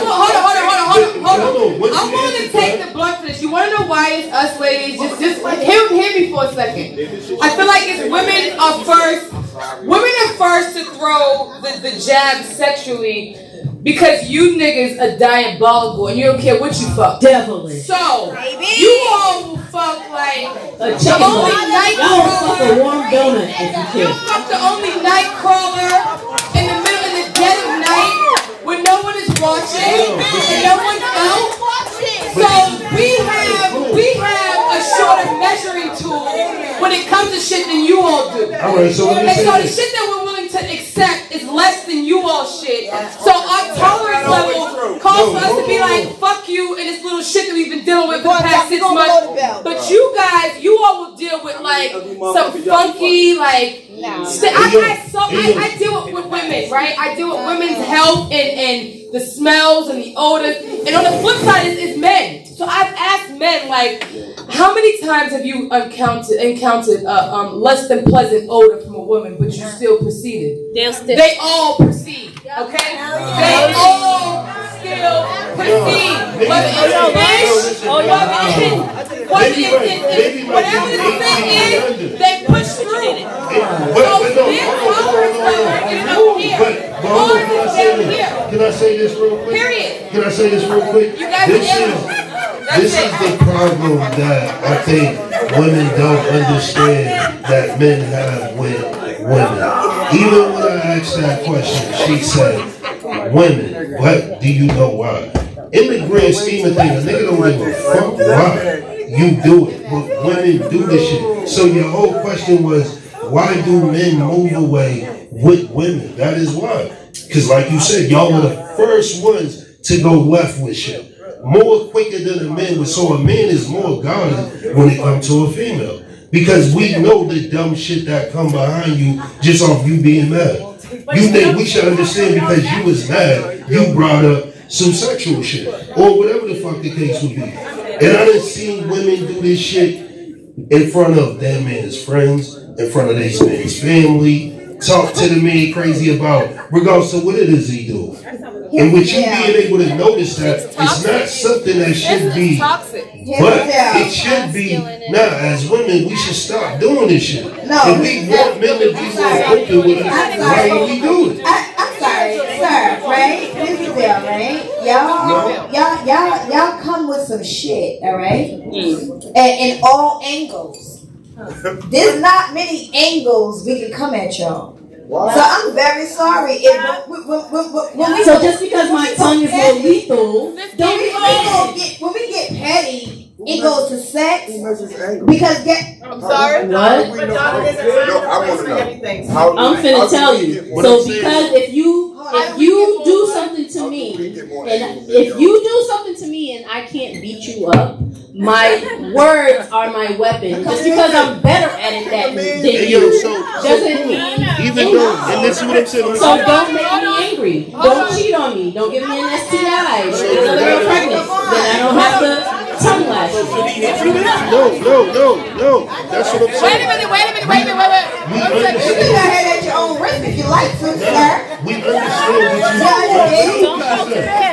A: on. I'm willing to take the blunt for this. You wanna know why it's us ladies? Just hear me for a second. I feel like it's women are first. Women are first to throw the jab sexually. Because you niggas are diabolical and you don't care what you fuck.
B: Devilish.
A: So, you all will fuck like
B: a
A: the only night crawler.
B: A warm donut if you can.
A: You'll fuck the only night crawler in the dead of night when no one is watching and no one's out. So we have a shorter measuring tool when it comes to shit than you all do.
D: Alright, so
A: the shit that we're willing to accept is less than you all shit. So our tolerance level calls for us to be like, fuck you and this little shit that we've been dealing with for the past 6 months. But you guys, you all will deal with like some funky, like, I deal with women, right? I deal with women's health and the smells and the odors. And on the flip side is men. So I've asked men, like, how many times have you encountered less than pleasant odor from a woman, but you still proceeded? They all proceed, okay? They all still proceed. Whether it's fish, whatever the thing is, they push through.
D: Can I say this real quick?
A: Period.
D: Can I say this real quick?
A: You guys
D: This is the problem that I think women don't understand that men have with women. Even when I asked that question, she said, women, what do you know why? In the grand scheme of things, a nigga don't give a fuck why you do it, but women do this shit. So your whole question was, why do men move away with women? That is why. Because like you said, y'all were the first ones to go left with shit. More quicker than a man. So a man is more guarded when it comes to a female. Because we know the dumb shit that come behind you just off you being mad. You think we should understand because you was mad, you brought up some sexual shit. Or whatever the fuck the case would be. And I done seen women do this shit in front of that man's friends, in front of this man's family, talk to the man crazy about, regardless of what it is he do. And with you being able to notice that, it's not something that should be, but it should be, now as women, we should stop doing this shit. If we want men to be more open with us, why would we do it?
C: I'm sorry, sir, right? This is there, right? Y'all come with some shit, all right? In all angles. There's not many angles we can come at y'all. So I'm very sorry.
B: So just because my tongue is more lethal,
C: when we get petty, it goes to sex. Because
G: I'm sorry.
B: What?
G: But Donna, there's a time and place for everything.
B: I'm finna tell you. So because if you do something to me, and if you do something to me and I can't beat you up, my words are my weapon. Just because I'm better at it than you doesn't mean
D: even though, and this is what I'm saying.
B: So don't make me angry. Don't cheat on me. Don't give me an STI. Get another girl pregnant. Then I don't have to tongue lash.
D: No. That's what I'm saying.
J: Wait a minute.
C: You can go ahead at your own risk if you like to, sir.
D: We understand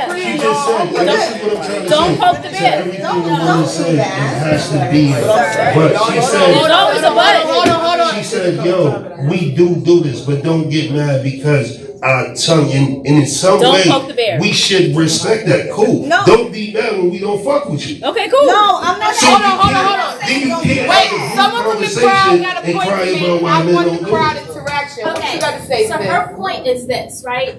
D: what you just said.
I: Don't poke the bear.
D: Everything the woman said, it has to be. But she said,
I: It's always a button. Hold on.
D: she said, yo, we do this, but don't get mad because our tongue, and in some
I: Don't
D: way,
I: poke the bear.
D: we should respect that. Cool.
C: No.
D: Don't be mad when we don't fuck with you.
I: Okay, cool.
C: No, I'm not.
D: So
J: Hold on.
D: Then you can't
J: Wait,
D: have a
J: someone from the
D: conversation
J: crowd got a
D: and
J: point
D: cry
J: to
D: about
J: make.
D: why
J: I
D: men
J: want
D: don't
J: the
D: do
J: crowd
D: it.
J: interaction. What
K: Okay.
J: you got to say,
K: So
J: Sid?
K: her point is this, right?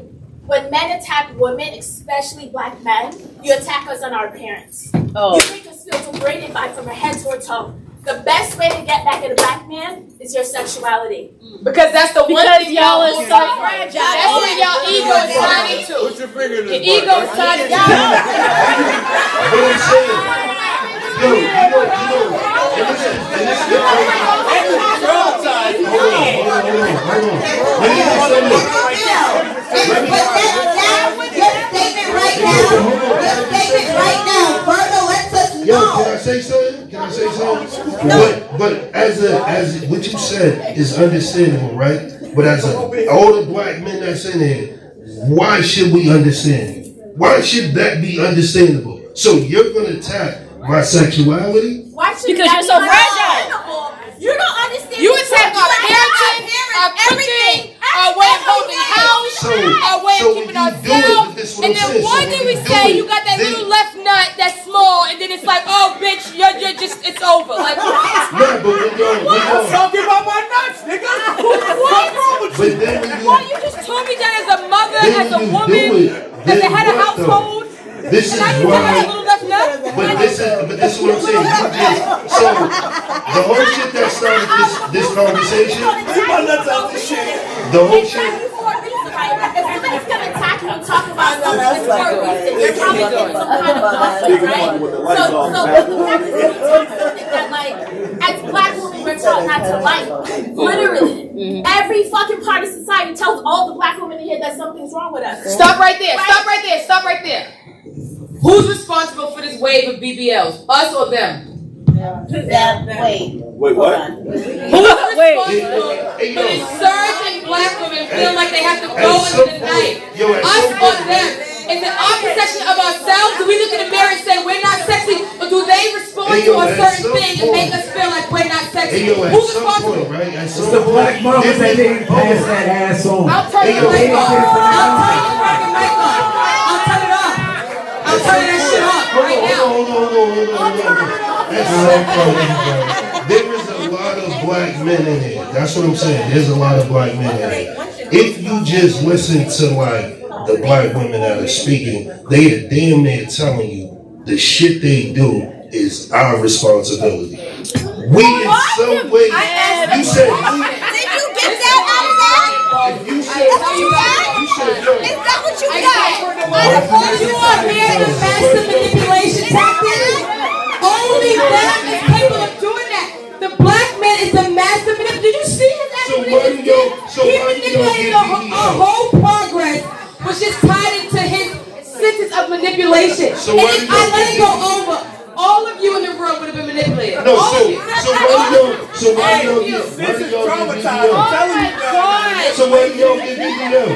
K: When men attack women, especially black men, you attack us on our appearance.
I: Oh.
K: You make us feel degraded by from our head to our toe. The best way to get back at a black man is your sexuality.
J: Because that's the one
I: Because
J: thing
I: y'all is
J: hold
I: so
J: on.
I: fragile.
J: That's where y'all ego is tied into.
L: Put your finger in
J: Your
L: this
J: ego is tied into.
D: What I'm saying, yo, and this is the Can I say something? But as what you said is understandable, right? But as all the black men that's in here, why should we understand? Why should that be understandable? So you're gonna attack my sexuality?
K: Why should
I: Because you're so fragile.
K: You don't understand.
J: You attack our parenting, our cooking, our way of holding house, our way of keeping ourselves. And then one day we say you got that little left nut that's small, and then it's like, oh bitch, you're just, it's over. Like,
D: No, but when y'all
H: Talking about my nuts, nigga. What's wrong with you?
D: but then when
J: why you just told me that as a mother,
D: then
J: as a
D: you
J: woman,
D: do it,
J: as a
D: then
J: head of
D: what though?
J: household?
D: This is
J: And now you got that
D: why.
J: little left nut?
D: But this is what I'm saying. You just so the whole shit that started this conversation, the whole shit.
K: If somebody's gonna attack you and talk about something that's for a reason, you're probably getting some kind of gossip, right? So the fact is that, like, as black women, we're taught not to like. Literally. Every fucking part of society tells all the black women in here that something's wrong with us.
J: Stop right there. Who's responsible for this wave of BBLs? Us or them?
K: Wait,
L: what?
J: Who's responsible for this surge in black women feeling like they have to go into the night? Us or them? Is it our perception of ourselves? Do we look in the mirror and say we're not sexy? Or do they respond to a certain thing and make us feel like we're not sexy? Who's responsible?
D: Right?
F: It's the black mothers that didn't pass that ass on.
J: I'll turn the mic off. I'll turn the fucking mic off. I'll turn it off. I'll turn that shit off right now.
D: Hold on. That's so funny, bro. There is a lot of black men in here. That's what I'm saying. There's a lot of black men in here. If you just listen to like the black women that are speaking, they are damn near telling you the shit they do is our responsibility. We in some way, you said,
C: Did you get that out of that?
D: if you said,
C: Is that what you got? Is that what you got? I told you
A: saying our whole progress was just tied into his sentence of manipulation.
D: So
A: and
D: why
A: if I let it go over, all of you in the room would have been manipulated.
D: No,
A: all of you.
D: so why do y'all get BBL? So why do y'all get BBL?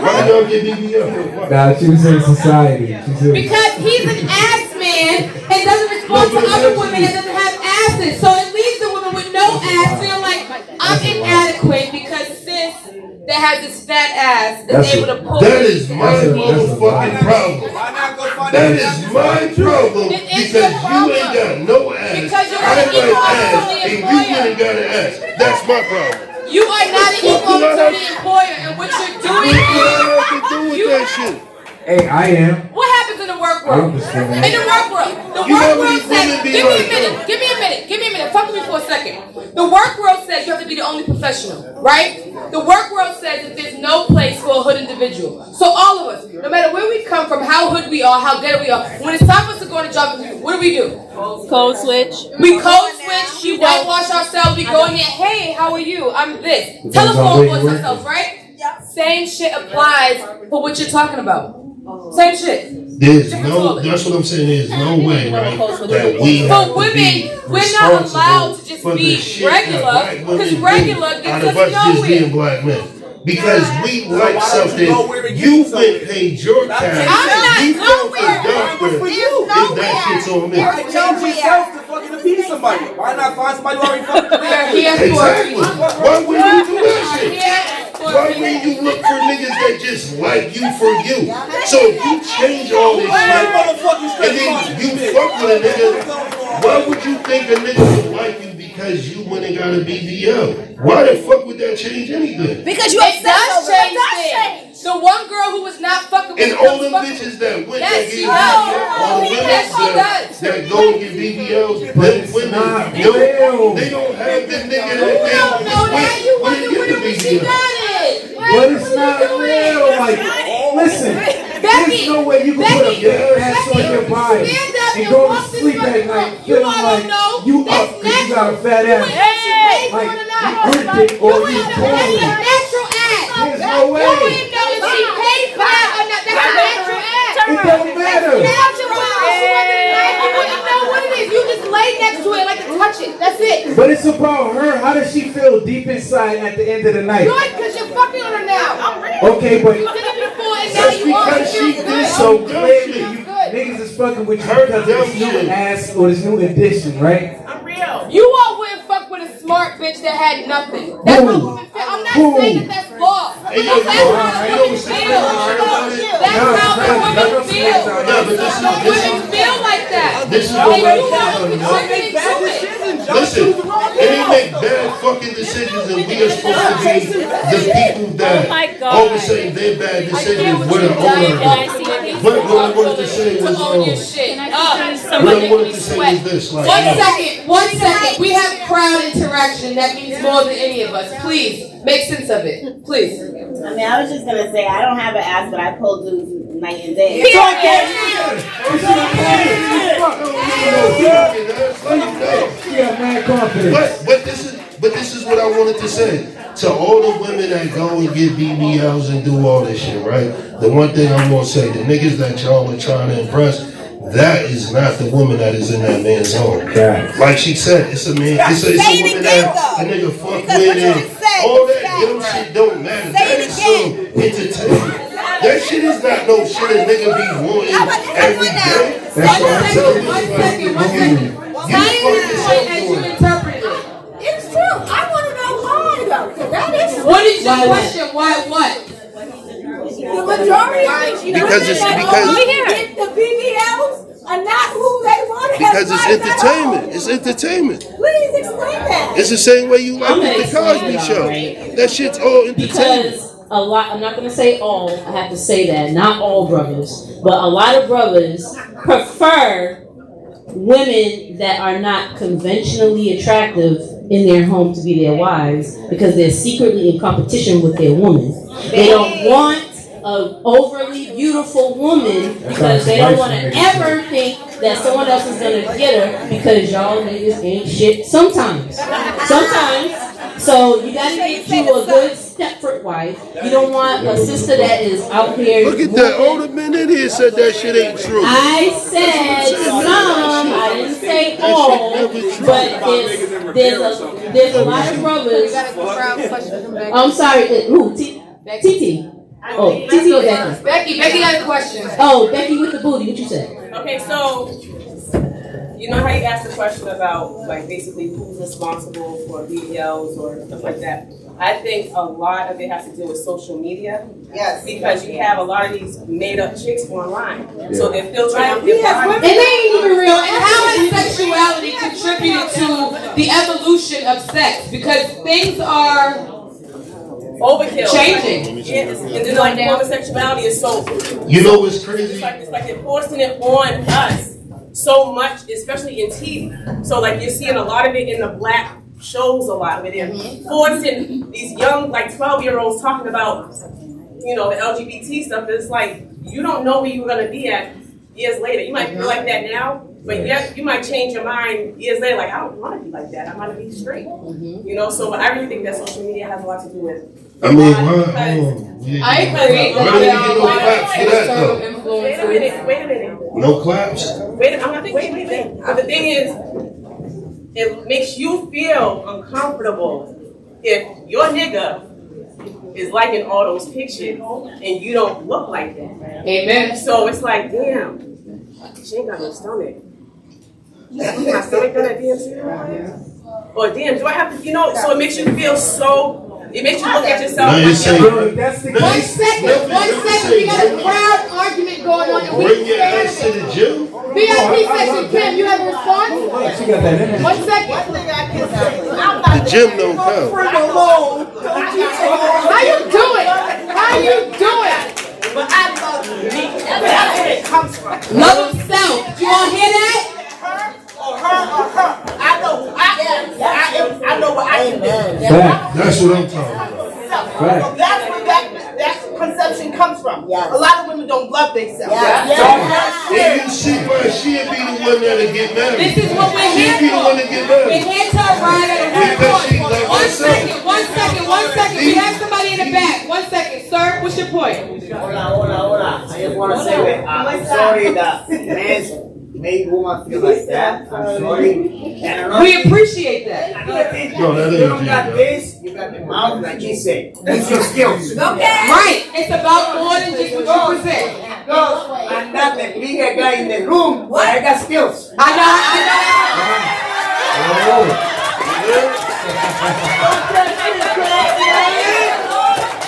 D: Why do y'all get BBL?
E: Nah, she was in society.
A: Because he's an ass man and doesn't respond to other women that doesn't have asses. So it leaves the woman with no ass feel like I'm inadequate because sis that has this fat ass is able to pull.
D: That is my motherfucking problem. That is my problem because you ain't got no ass.
A: Because you're
D: I
A: not an
D: like
A: equal
D: ass
A: opportunity
D: and you
A: employer.
D: ain't got an ass. That's my problem.
A: You are not an equal opportunity employer, and what you're doing
D: What do I have to do with that shit?
E: Hey, I am.
A: What happens in the work world? In the work world. The work world says, give me a minute. Fuck with me for a second. The work world says you have to be the only professional, right? The work world says that there's no place for a hood individual. So all of us, no matter where we come from, how hood we are, how ghetto we are, when it's time for us to go on a job interview, what do?
I: Code switch.
A: We code switch, we whitewash ourselves, we go in here, hey, how are you? I'm this. Telephone voice ourselves, right? Same shit applies for what you're talking about. Same shit.
D: That's what I'm saying, there's no way, right, that we have
A: for women,
D: to be
A: we're not allowed to just
D: for the
A: be
D: shit
A: regular,
D: that black
A: because
D: women
A: regular
D: do
A: gets
D: out of
A: us
D: us just being
A: nowhere.
D: black men. Because we like something, you went paid your tax, you felt for doctor, and that shit's on me.
L: Why change yourself to fucking appease somebody? Why not find somebody who already fucking
D: Exactly. Why wouldn't you do that shit? Why wouldn't you look for niggas that just like you for you? So if you change all this shit, and then you fuck with a nigga, why would you think a nigga would like you because you went and got a BBL? Why the fuck would that change anything?
A: Because you does change things. The one girl who was not fucking with
D: and all them bitches that went and get BBLs, all the women that go and get BBLs, them women, they don't have the nigga that they went and get the BBL.
E: But it's not real. Like, listen, there's no way you can put a big ass on your body and go to sleep at night feeling like you up because you got a fat ass. Like, you earned it or you pulled it. There's no way. It don't matter.
A: You just lay next to it like to touch it. That's it.
E: But it's about her. How does she feel deep inside at the end of the night?
A: Good, because you're fucking on her now.
E: Okay, but
A: you did it before and now
E: that's
A: you want
E: because she did so clearly. You niggas is fucking with you because of this new ass or this new addition, right?
A: I'm real. You all wouldn't fuck with a smart bitch that had nothing. That's how women feel. I'm not saying that that's false. That's how women feel. That's how women feel. Women feel like that.
D: This is what listen, and they make bad fucking decisions, and we are supposed to be the people that all of a sudden their bad decisions were the owner. But what I wanted to say was, what I wanted to say was this, like,
A: one second. We have crowd interaction. That means more than any of us. Please make sense of it. Please.
N: I mean, I was just gonna say I don't have an ass, but I pull dudes night and day.
D: But this is what I wanted to say to all the women that go and get BBLs and do all this shit, right? The one thing I'm gonna say, the niggas that y'all are trying to impress, that is not the woman that is in that man's home. Like she said, it's a man, it's a woman that a nigga fuck with and all that dumb shit don't matter. That is so entertaining. That shit is not no shit a nigga be wanting every day. That's what I'm saying.
A: As you interpreted it.
K: It's true. I want to know why though. That is.
A: What is your question? Why what?
K: The majority of the the BBLs are not who they want to
D: because it's entertainment. It's entertainment.
K: Please explain that.
D: It's the same way you like the Cosby Show. Right? That shit's all entertainment.
B: Because a lot, I'm not going to say all, I have to say that, not all brothers, but a lot of brothers prefer women that are not conventionally attractive in their home to be their wives because they're secretly in competition with their woman. They don't want an overly beautiful woman because they don't want to ever think that someone else is going to get her because y'all niggas ain't shit sometimes. So you got to get you a good Stepford wife. You don't want a sister that is out here.
D: Look at that. Older men in here said that shit ain't true.
B: I said some. I didn't say all. But there's a lot of brothers. I'm sorry. Who? TT. Oh, TT or Becky?
J: Becky got a question.
B: Oh, Becky with the booty. What you said?
O: Okay, so you know how you asked the question about like basically who's responsible for BBLs or stuff like that. I think a lot of it has to do with social media.
G: Yes.
O: Because you have a lot of these made up chicks online. So they're filtering out
J: It
O: their body.
J: ain't even real. And how has sexuality contributed to the evolution of sex? Because things are
O: overkill.
J: Changing.
O: Yes. And then like homosexuality is so.
D: You know what's crazy?
O: It's like they're forcing it on us so much, especially in TV. So like you're seeing a lot of it in the black shows a lot where they're forcing these young like 12-year-olds talking about, you know, the LGBT stuff. It's like you don't know where you're gonna be at years later. You might feel like that now, but yet you might change your mind years later. Like I don't want to be like that. I want to be straight. You know, so I really think that social media has a lot to do with.
D: I mean,
J: I agree.
O: Wait a minute.
D: No claps?
O: Wait a minute. But the thing is, it makes you feel uncomfortable if your nigga is liking all those pictures and you don't look like that.
J: Amen.
O: So it's like, damn, she ain't got no stomach. My stomach got that damn shit? Or damn, do I have to, you know, so it makes you feel so. It makes you look at yourself.
D: No,
J: One second. We got a crowd argument going on. And
D: bring your ass to the gym.
J: VIP section, Kim, you have a response?
F: She got that in
J: 1 second.
D: The gym don't count.
J: How you doing?
G: But I love you. That's where it comes from.
J: Love himself. Did you all hear that?
G: Her. I know who I am. I know what I can do.
D: That's what I'm talking about.
G: So that's where that conception comes from. A lot of women don't love themselves.
D: And you see why she'll be the one that'll get married.
J: This is what we're here
D: She'll be the
J: for.
D: one to get married.
J: We're here to arrive at a
D: Because she
J: point.
D: loves
J: One
D: herself.
J: second. We have somebody in the back. 1 second. Sir, what's your point?
P: Hola. I just want to say I'm sorry that made woman feel like that. I'm sorry.
J: We appreciate that.
P: Another thing,
D: No, that
P: you
D: ain't
P: don't
D: you,
P: got
D: bro.
P: this, you got the mouth, like he said. It's your skills.
J: Right. It's about more than just what you present.
P: No, I'm not the bigger guy in the room, but I got skills.
J: I know.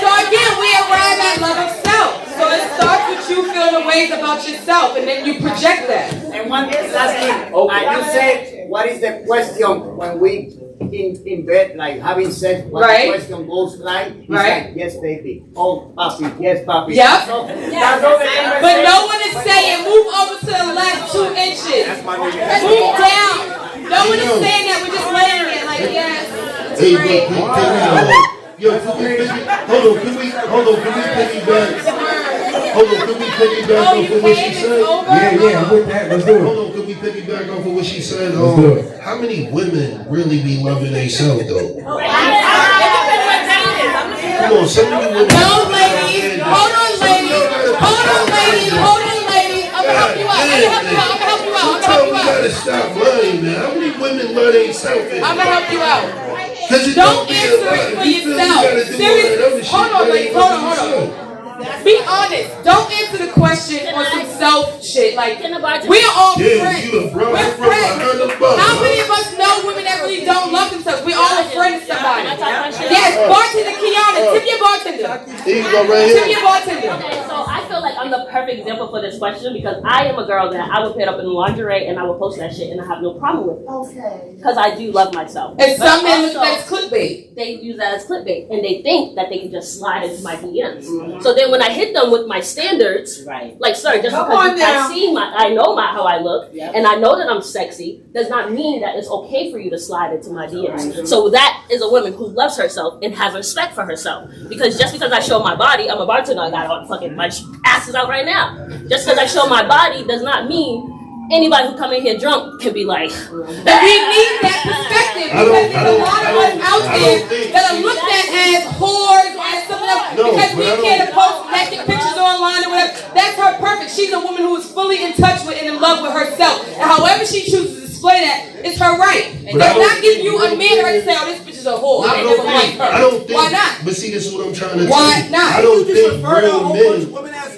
J: So again, we arrive at love of self. So it starts with you feeling the ways about yourself, and then you project that.
P: And one last thing, you said, what is the question when we in bed, like having sex, what the question goes like? It's like, yes, baby. Oh, papi, yes, papi.
J: Yep.
P: So,
J: But no one is saying move over to the left 2 inches. Move down. No one is saying that. We're just laying there like, yes.
D: Hey, yo, can we piggyback off of what she said?
F: Yeah, with that, let's do it.
D: Hold on, can we piggyback off of what she said?
F: Let's do it.
D: How many women really be loving themselves though? Come on, some of you women.
J: No, ladies. Hold on, ladies. I'm gonna help you out.
D: We gotta stop lying, man. How many women love themselves?
J: I'm gonna help you out.
D: Don't
J: answer it for yourself. Seriously. Hold on, ladies. Hold on. Be honest. Don't answer the question on some self shit. Like, we're all friends. We're friends. How many of us know women that really don't love themselves? We all are friends with somebody. Yes, bartender Kiana, tip your bartender. Tip your bartender.
I: Okay, so I feel like I'm the perfect example for this question because I am a girl that I would put up in lingerie and I would post that shit and I have no problem with it. Okay. Because I do love myself.
J: And some men look at that as clickbait.
I: They use that as clickbait and they think that they can just slide into my DMs. So then when I hit them with my standards, like, sir, just because I know how I look and I know that I'm sexy does not mean that it's okay for you to slide into my DMs. So that is a woman who loves herself and has respect for herself. Because just because I show my body, I'm a bartender, I got all fucking my ass is out right now. Just because I show my body does not mean anybody who come in here drunk can be like.
J: And we need that perspective because there's a lot of us out there that are looked at as whores or we care to post naked pictures online or whatever. That's her perfect. She's a woman who is fully in touch with and in love with herself. And however she chooses to display that, it's her right. It does not give you a man the right to say, oh, this bitch is a whole. I never like her.
D: I don't think,
J: why not?
D: But see, this is what I'm trying to tell
J: Why
D: you.
J: not?
D: I don't think real men look at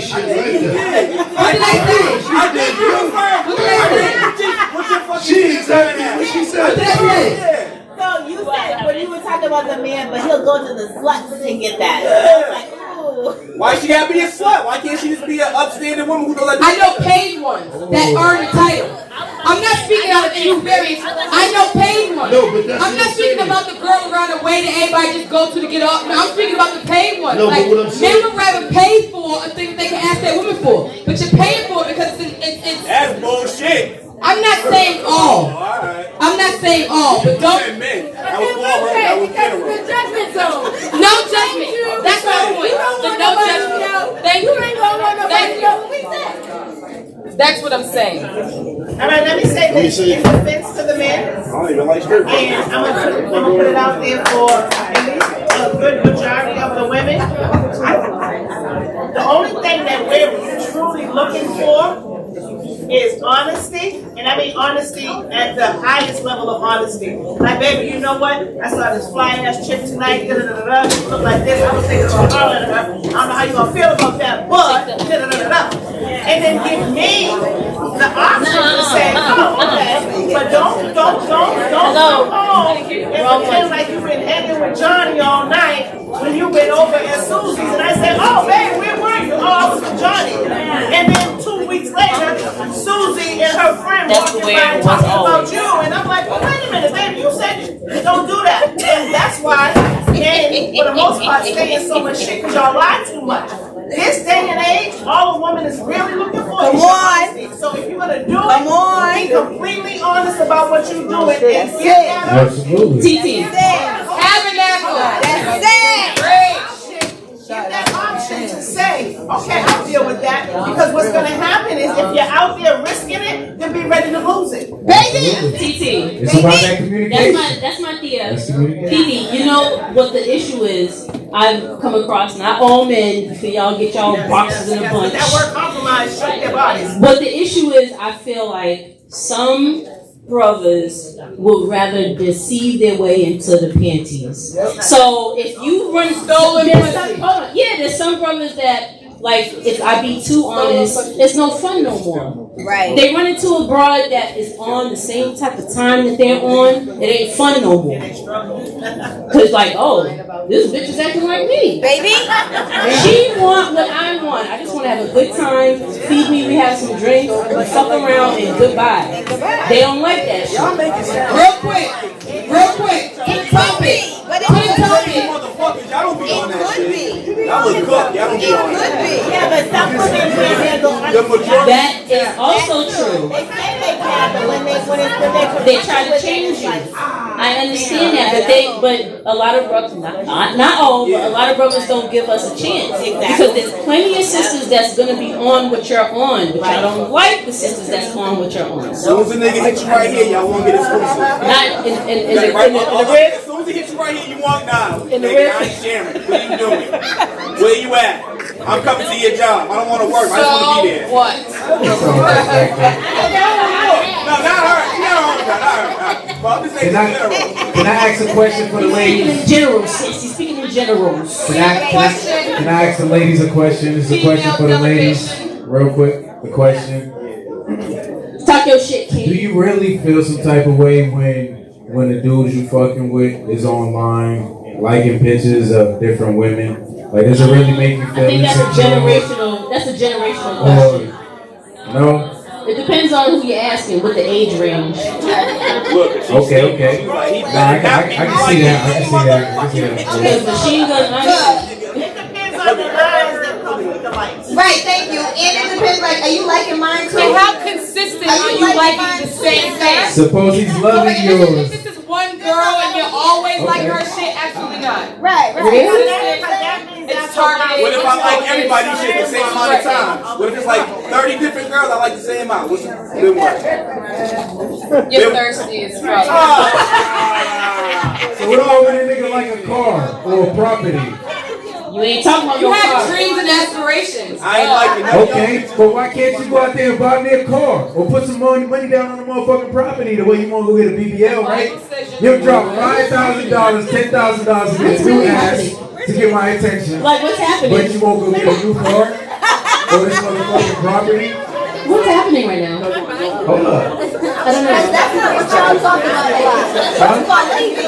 D: shit like that.
J: What did I say?
D: She exactly what she said.
J: What did I say?
N: So you said when you were talking about the man, but he'll go to the sluts to get that. I was like, ooh.
L: Why she gotta be a slut? Why can't she just be an upstanding woman who knows
J: I know paid ones that earn the title. I'm not speaking out of true experience. I know paid ones. I'm not speaking about the girl around the way that everybody just go to get off. No, I'm speaking about the paid ones.
D: No,
J: like,
D: but what I'm saying,
J: men would rather pay for a thing that they can ask their women for. But you're paying for it because it's
L: that's bullshit.
J: I'm not saying all. I'm not saying all, but don't.
L: That was Walmart. That was general.
K: The judgment zone.
J: No judgment. That's my point. The no judgment. Thank you. Thank you. That's what I'm saying.
G: All right, let me say this in defense to the men.
L: I don't even like skirts.
G: And I'm gonna put it out there for at least a good majority of the women. The only thing that we're truly looking for is honesty, and I mean honesty at the highest level of honesty. Like, baby, you know what? I saw this fly ass chick tonight. She looked like this. I was thinking about her. I don't know how you gonna feel about that, but and then give me the option to say, oh, okay, but don't go home and pretend like you've been hanging with Johnny all night when you went over at Susie's, and I said, oh, babe, where were you? Oh, I was with Johnny, and then 2 weeks later, Susie and her friend walking by talking about you, and I'm like, well, wait a minute, baby, you said don't do that, and that's why men, for the most part, stay in so much shit because y'all lie too much. This day and age, all a woman is really looking for is honesty. So if you're gonna do it, be completely honest about what you're doing and get that up.
E: Absolutely.
J: TT. Tabernacle.
G: That's it. Great. Give that option to say, okay, I'll deal with that. Because what's gonna happen is if you're out there risking it, then be ready to lose it. Baby!
B: TT.
E: It's about that communication.
B: That's my Thea.
E: That's communication.
B: TT, you know what the issue is? I've come across, not all men, so y'all get y'all boxes in a bunch.
G: That word compromise, shake their bodies.
B: But the issue is, I feel like some brothers would rather deceive their way into the panties. So if you run stolen, there's some brothers that, like, if I be too honest, it's no fun no more.
C: Right.
B: They run into a broad that is on the same type of time that they're on, it ain't fun no more. Cause like, oh, this bitch is acting like me.
C: Baby.
B: She want what I want. I just want to have a good time, feed me, we have some drinks, we fuck around, and goodbye. They don't like that shit.
J: Real quick. Put it topic. Put it topic.
L: Motherfuckers, y'all don't be on that shit. Y'all look cooked. Y'all don't be on that.
N: Yeah, but some women can't handle
B: That is also true.
N: They say they can, but when
B: they try to change you. I understand that, but a lot of brothers, not all, but a lot of brothers don't give us a chance. Because there's plenty of sisters that's gonna be on what you're on, but y'all don't like the sisters that's on what you're on.
L: As soon as a nigga hit you right here, y'all won't get exclusive.
B: Not in the
L: rib. As soon as he hits you right here, you want down.
B: In the
L: nigga,
B: rib.
L: I ain't sharing. What are you doing? Where you at? I'm coming to your job. I don't want to work. I just want to be there.
J: What?
L: No, not her.
E: Can I ask a question for the ladies?
B: In general, she's speaking in generals.
E: Can I ask the ladies a question? This is a question for the ladies. Real quick, the question.
B: Talk your shit, King.
E: Do you really feel some type of way when the dudes you fucking with is online liking pictures of different women? Like, does it really make you feel
B: I think that's a generational question.
E: No?
B: It depends on who you're asking, with the age range.
E: Okay. I can see that.
B: Because machine gun,
G: It depends on the lines that come with the likes.
C: Right, thank you. And it depends, like, are you liking mine too?
J: And how consistent are you liking the same thing?
E: Suppose he's loving yours.
J: If this is one girl and you're always like her shit, absolutely not.
C: Right.
J: It's targeted.
L: What if I like everybody shit the same amount of time? What if it's like 30 different girls I like the same amount? What's then what?
J: You're thirsty as fuck.
E: So what about when a nigga like a car? or property?
B: You ain't talking about
A: You
B: no
A: have
B: car.
A: dreams and aspirations.
L: I ain't like it. No,
E: Okay, but why can't you go out there and buy me a car? Or put some money down on the motherfucking property the way you want to go get a BBL, right? You'll drop $5,000, $10,000 to get a new ass to get my attention.
B: Like, what's happening?
E: But you won't go get a new car or this motherfucking property?
B: What's happening right now?
E: Hold up.
B: I don't know.
C: That's not what y'all talking about a lot. That's called lazy.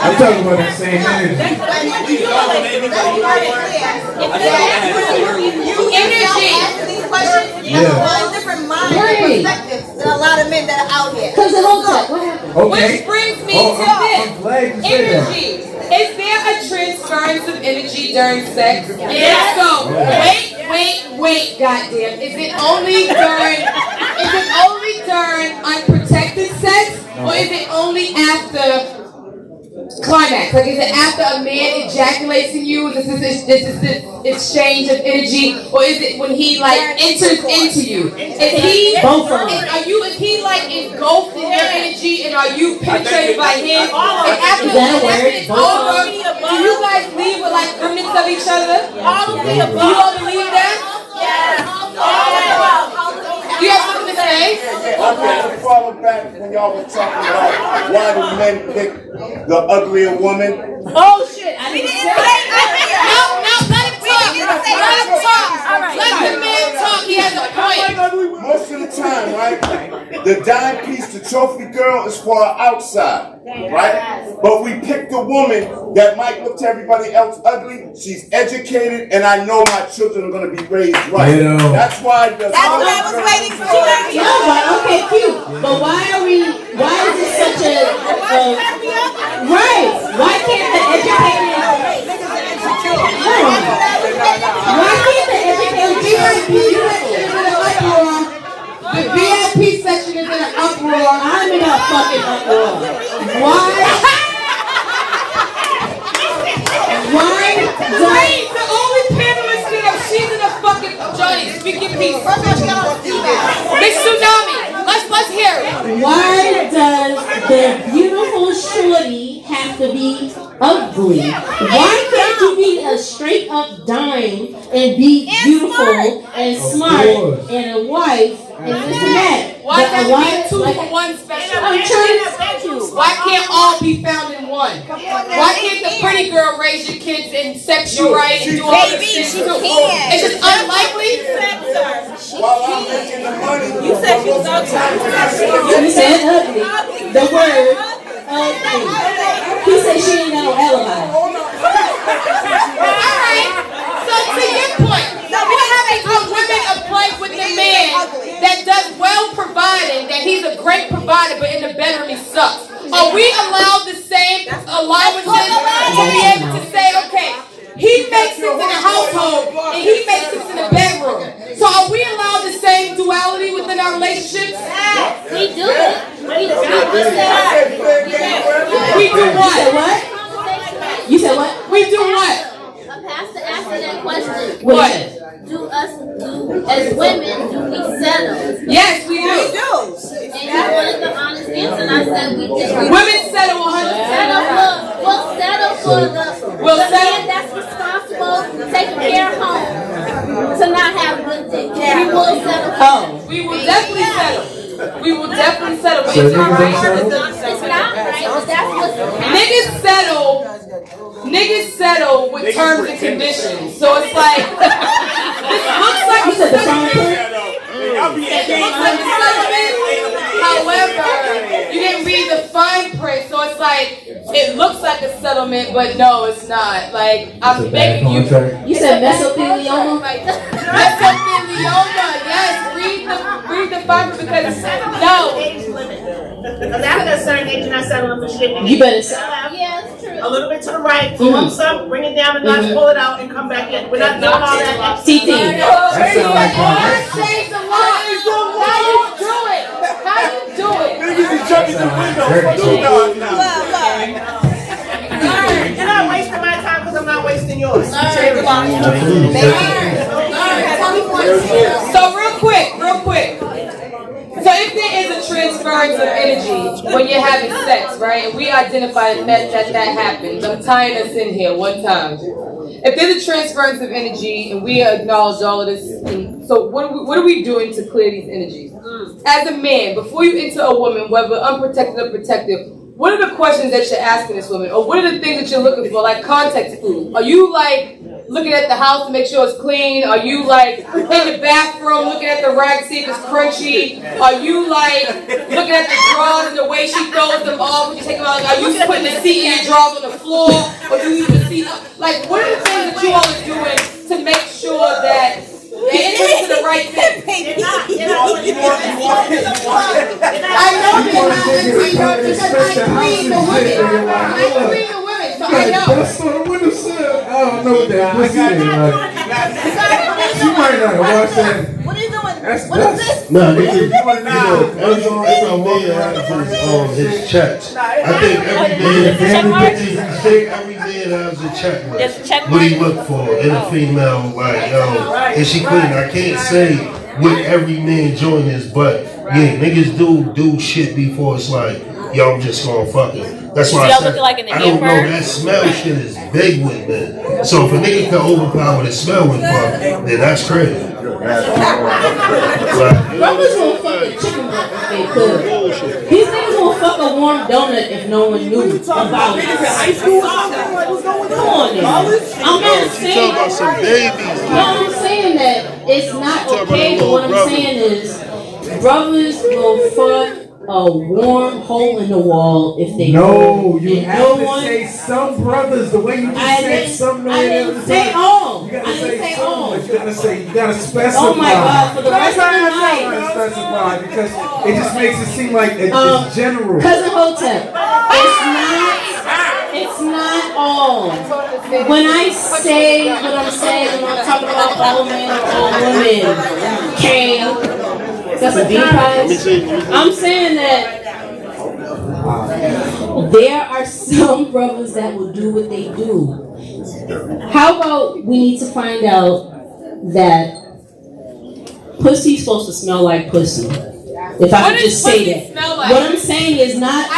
E: I'm talking about that same energy.
C: Energy. These questions, you have a whole different mind and perspectives than a lot of men that are out here.
B: Because the whole time, what happened?
E: Okay.
A: Which brings me
E: Oh,
A: to
E: I'm glad you
A: this.
E: said that.
A: Energy. Is there a transference of energy during sex?
K: Yes.
A: So, wait, goddamn. Is it only during unprotected sex? Or is it only after climax? Like, is it after a man ejaculates in you? Is this exchange of energy? Or is it when he, like, enters into you? Is he,
B: both of them.
A: is he, like, engulfed in your energy, and are you penetrated by him? And after
B: Is that a word?
A: it's over, do you guys leave with, like, remnants of each other?
K: All of the above.
A: Do you all believe that?
K: Yes.
A: Do you have something to say?
H: Okay, let's follow back when y'all were talking about why do men pick the uglier woman.
B: Oh shit! I didn't say
A: No, let him talk.
K: All right.
A: Let the man talk. He has a point.
H: Most of the time, right, the dime piece, the trophy girl is for our outside, right? But we pick the woman that might look to everybody else ugly. She's educated, and I know my children are going to be raised right.
E: You know.
H: That's why the
C: That's what I was waiting for.
B: no, but okay, cute. But why is it such a right? Why can't the educated? Why can't the educated
A: The VIP section is in an uproar.
B: I'm in a fucking uproar.
A: Why Wait, the only panelist get up. She's in a fucking Johnny. Speak your piece. Miss Tsunami. Let's hear it.
B: Why does the beautiful shorty have to be ugly? Why can't you be a straight up dime and be beautiful and smart and a wife and this and that?
A: Why does it be 2 for 1 special?
B: I'm trying to tell you.
A: Why can't all be found in one? Why can't the pretty girl raise your kids and sex you right and do all this shit? It's just unlikely.
H: While I'm making the money,
B: You said she was ugly. You said ugly. The word ugly. He said she ain't got no alibi.
A: Alright. So to your point, what happens when women apply with the man that does well providing, that he's a great provider, but in the bedroom he sucks? Are we allowed the same allowances to be able to say, okay, he makes sense in the household and he makes sense in the bedroom? So are we allowed the same duality within our relationships?
I: We do it. We do
A: We do what?
B: You said what?
A: We do what?
K: A pastor asked me that question.
A: What?
K: As women, do we settle?
A: Yes, we do.
K: And you wanted the honest answer, and I said we do.
A: Women settle 100%.
K: We'll settle for the man that's responsible, taking care of home, to not have good dick. We will settle.
A: We will definitely settle. We will definitely settle. But
E: So
A: it's not
E: niggas
A: right.
E: don't settle?
K: It's not right, but that's what's happening.
A: Niggas settle with terms and conditions. So it's like, this looks like a settlement. It looks like a settlement. However, you didn't read the fine print. So it's like, it looks like a settlement, but no, it's not. Like, I'm begging you.
B: You said mesothelioma?
A: Mesothelioma, yes. Read the fine print because, no.
G: Because after a certain age, you're not settling for shit.
B: You better settle.
G: Yeah, it's true. A little bit to the right, go up some, bring it down a notch, pull it out, and come back in. We're not doing all that.
B: TT.
E: That sound like
A: That saves a lot. How you do it? How you do it?
H: niggas be jumping the window.
G: You're not wasting my time because I'm not wasting yours.
A: So real quick. So if there is a transfer transference of energy when you're having sex, right? And we identified that happens. I'm tying us in here one time. If there's a transference of energy and we acknowledge all of this, so what are we doing to clear these energies? As a man, before you enter a woman, whether unprotected or protected, what are the questions that you're asking this woman? Or what are the things that you're looking for, like context clues? Are you like looking at the house to make sure it's clean? Are you like in the bathroom looking at the rag to see if it's crunchy? Are you like looking at the drawers and the way she throws them off when you take them out? Are you putting the seat in your drawers on the floor? Or do you use the seat? Like, what are the things that you all are doing to make sure that it's to the right thing?
K: I know they're not, because I agree the women. I agree the women, so I know.
Q: That's on the windowsill. I don't know what that pussy is like. You might not watch that.
K: What are you doing?
Q: That's
K: What is this?
D: No, every man has his checks. I think every man has a checklist. What he look for in a female, like, yo, is she clean? I can't say what every man join is, but yeah, niggas do shit before it's like, yo, I'm just gonna fuck it. That's why I said, I don't know, that smell shit is big with men. So if a nigga can overpower the smell with fuck, then that's crazy.
B: Brothers will fuck a chicken butt if they could. These niggas will fuck a warm donut if no one knew about it. Come on, nigga. I'm not saying.
D: About some babies.
B: No, I'm saying that it's not okay. But what I'm saying is, brothers will fuck a warm hole in the wall if they
Q: No, you have to say some brothers. The way you just said some.
B: I didn't say all.
Q: You gotta say all. You gotta specify.
B: Oh my God! For the rest of the night.
Q: You gotta specify because it just makes it seem like it's general.
B: Cousin Hotep, it's not all. When I say what I'm saying, when I'm talking about all men or all women, okay, that's a deep prize. I'm saying that there are some brothers that will do what they do. How about we need to find out that pussy's supposed to smell like pussy? If I could just say that. Like? What I'm saying is not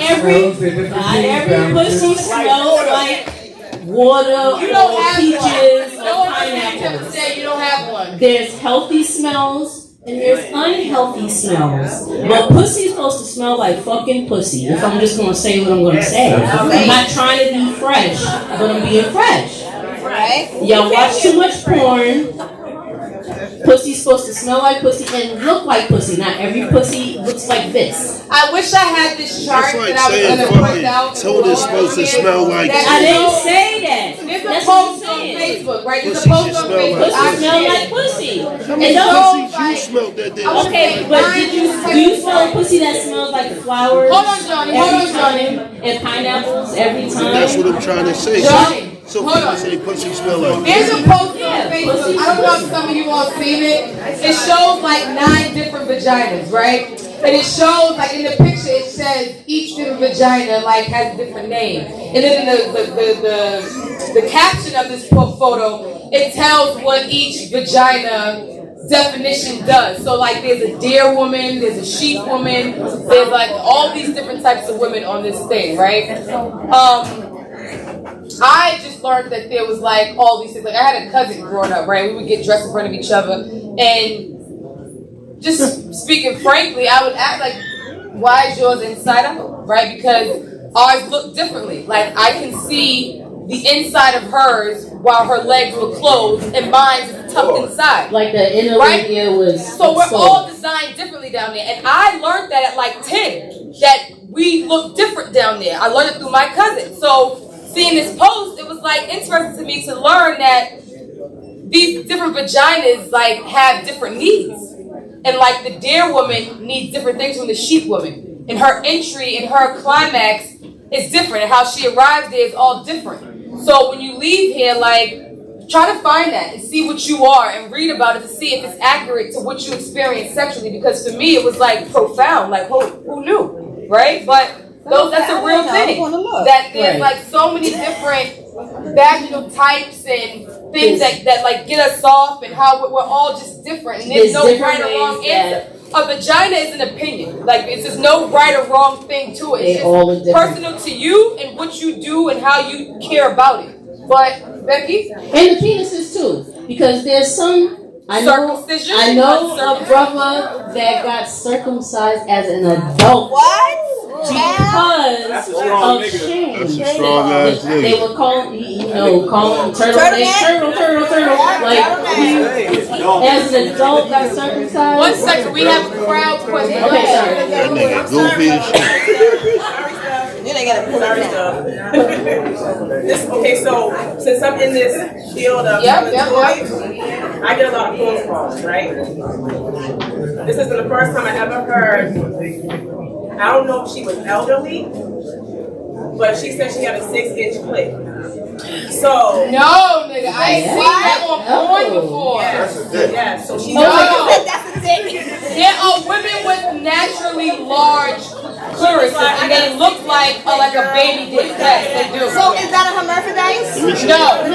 B: every pussy smells like water or peaches or pineapples.
A: You don't have one.
B: There's healthy smells and there's unhealthy smells. But pussy's supposed to smell like fucking pussy. If I'm just gonna say what I'm gonna say. I'm not trying to be fresh, but I'm being fresh.
K: Right?
B: Y'all watch too much porn. Pussy's supposed to smell like pussy and look like pussy. Not every pussy looks like this.
A: I wish I had this chart
D: like
A: that I was going to print out.
D: Soda's supposed to smell like
B: I didn't say that.
A: There's a post on Facebook, right? There's a post on Facebook.
B: Pussy smell like pussy.
D: And you smelled that day.
B: Okay, but do you smell a pussy that smells like flowers?
A: Hold on, Johnny.
B: And pineapples every time?
D: That's what I'm trying to say.
A: Johnny.
D: So people say pussy smell like.
A: There's a post on Facebook. I don't know if some of you all seen it. It shows like 9 different vaginas, right? And it shows like in the picture it says each different vagina like has a different name. And then in the caption of this photo, it tells what each vagina definition does. So like there's a deer woman, there's a sheep woman, there's like all these different types of women on this thing, right? I just learned that there was like all these things. Like I had a cousin growing up, right? We would get dressed in front of each other, and just speaking frankly, I would act like, why is yours inside out, right? Because ours look differently. Like I can see the inside of hers while her legs were closed, and mine is tucked inside.
B: Like the inner labia was.
A: So we're all designed differently down there, and I learned that at like 10 that we look different down there. I learned it through my cousin. So seeing this post, it was like interesting to me to learn that these different vaginas like have different needs. And like the deer woman needs different things from the sheep woman. And her entry and her climax is different. And how she arrives there is all different. So when you leave here, like, try to find that and see what you are and read about it to see if it's accurate to what you experienced sexually. Because for me, it was like profound. Like, who knew? Right? But that's a real thing. That there's like so many different vaginal types and things that like get us off, and how we're all just different, and there's no right or wrong answer.
J: a vagina is an opinion. Like, it's just no right or wrong thing to it.
B: They
J: It's
B: all are
J: just
B: different.
J: personal to you and what you do and how you care about it. But, Becky?
B: And the penises too. Because there's some, I know a brother that got circumcised as an adult.
N: What?
B: Because of shame.
D: That's a strong ass nigga.
B: They were calling, calling him turtle. Like, as an adult got circumcised.
J: 1 second, we have a crowd question.
B: Okay, sorry.
D: That nigga goofy as shit.
N: Then they gotta pull
O: Okay, so since I'm in this field of toys, I get a lot of phone calls, right? This isn't the first time I ever heard. I don't know if she was elderly, but she said she had a 6-inch clit. So
J: no, nigga, I ain't seen that on porn before.
O: Yeah, so she
J: that's a dick. There are women with naturally large clitorises, and they look like a baby dick. Yes, they do.
N: So is that a hermaphrodite?
J: No.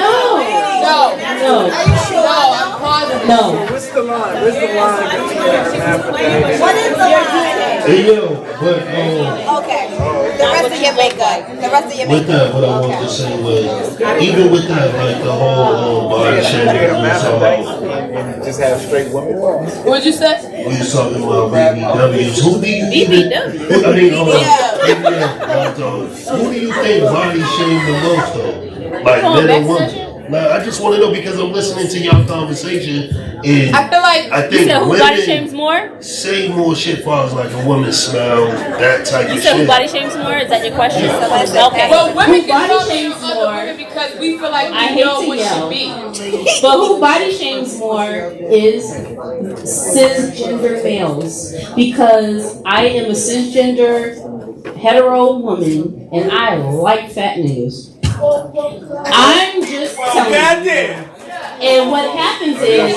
N: Are you sure?
J: No, I'm positive.
B: No.
Q: What's the line? Where's the line between hermaphrodite?
N: What is the line?
D: Hey yo, but
N: Okay. The rest of your makeup.
D: with that, what I wanted to say was, even with that, like the whole body shaming,
Q: and just have straight women.
J: What'd you say?
D: we was talking about BBWs. Who do you even? I mean, who do you think body shame the most though? Like men or women? Like, I just want to know because I'm listening to y'all conversation, and
J: I feel like
D: I think
I: You said who
D: women
I: body shames more?
D: say more shit far as like a woman smell, that type
I: You
D: of
I: said
D: shit.
I: who body shames more? Is that your question?
D: Yeah.
I: Okay.
J: Well, women
B: Who
J: can
B: body
J: talk
B: shames
J: to other women because we feel like
B: I
J: we
B: hate
J: know
B: to
J: what
B: yell.
J: should be.
B: But who body shames more is cisgender males. Because I am a cisgender hetero woman and I like fat niggas. I'm just telling you. And what happens is, and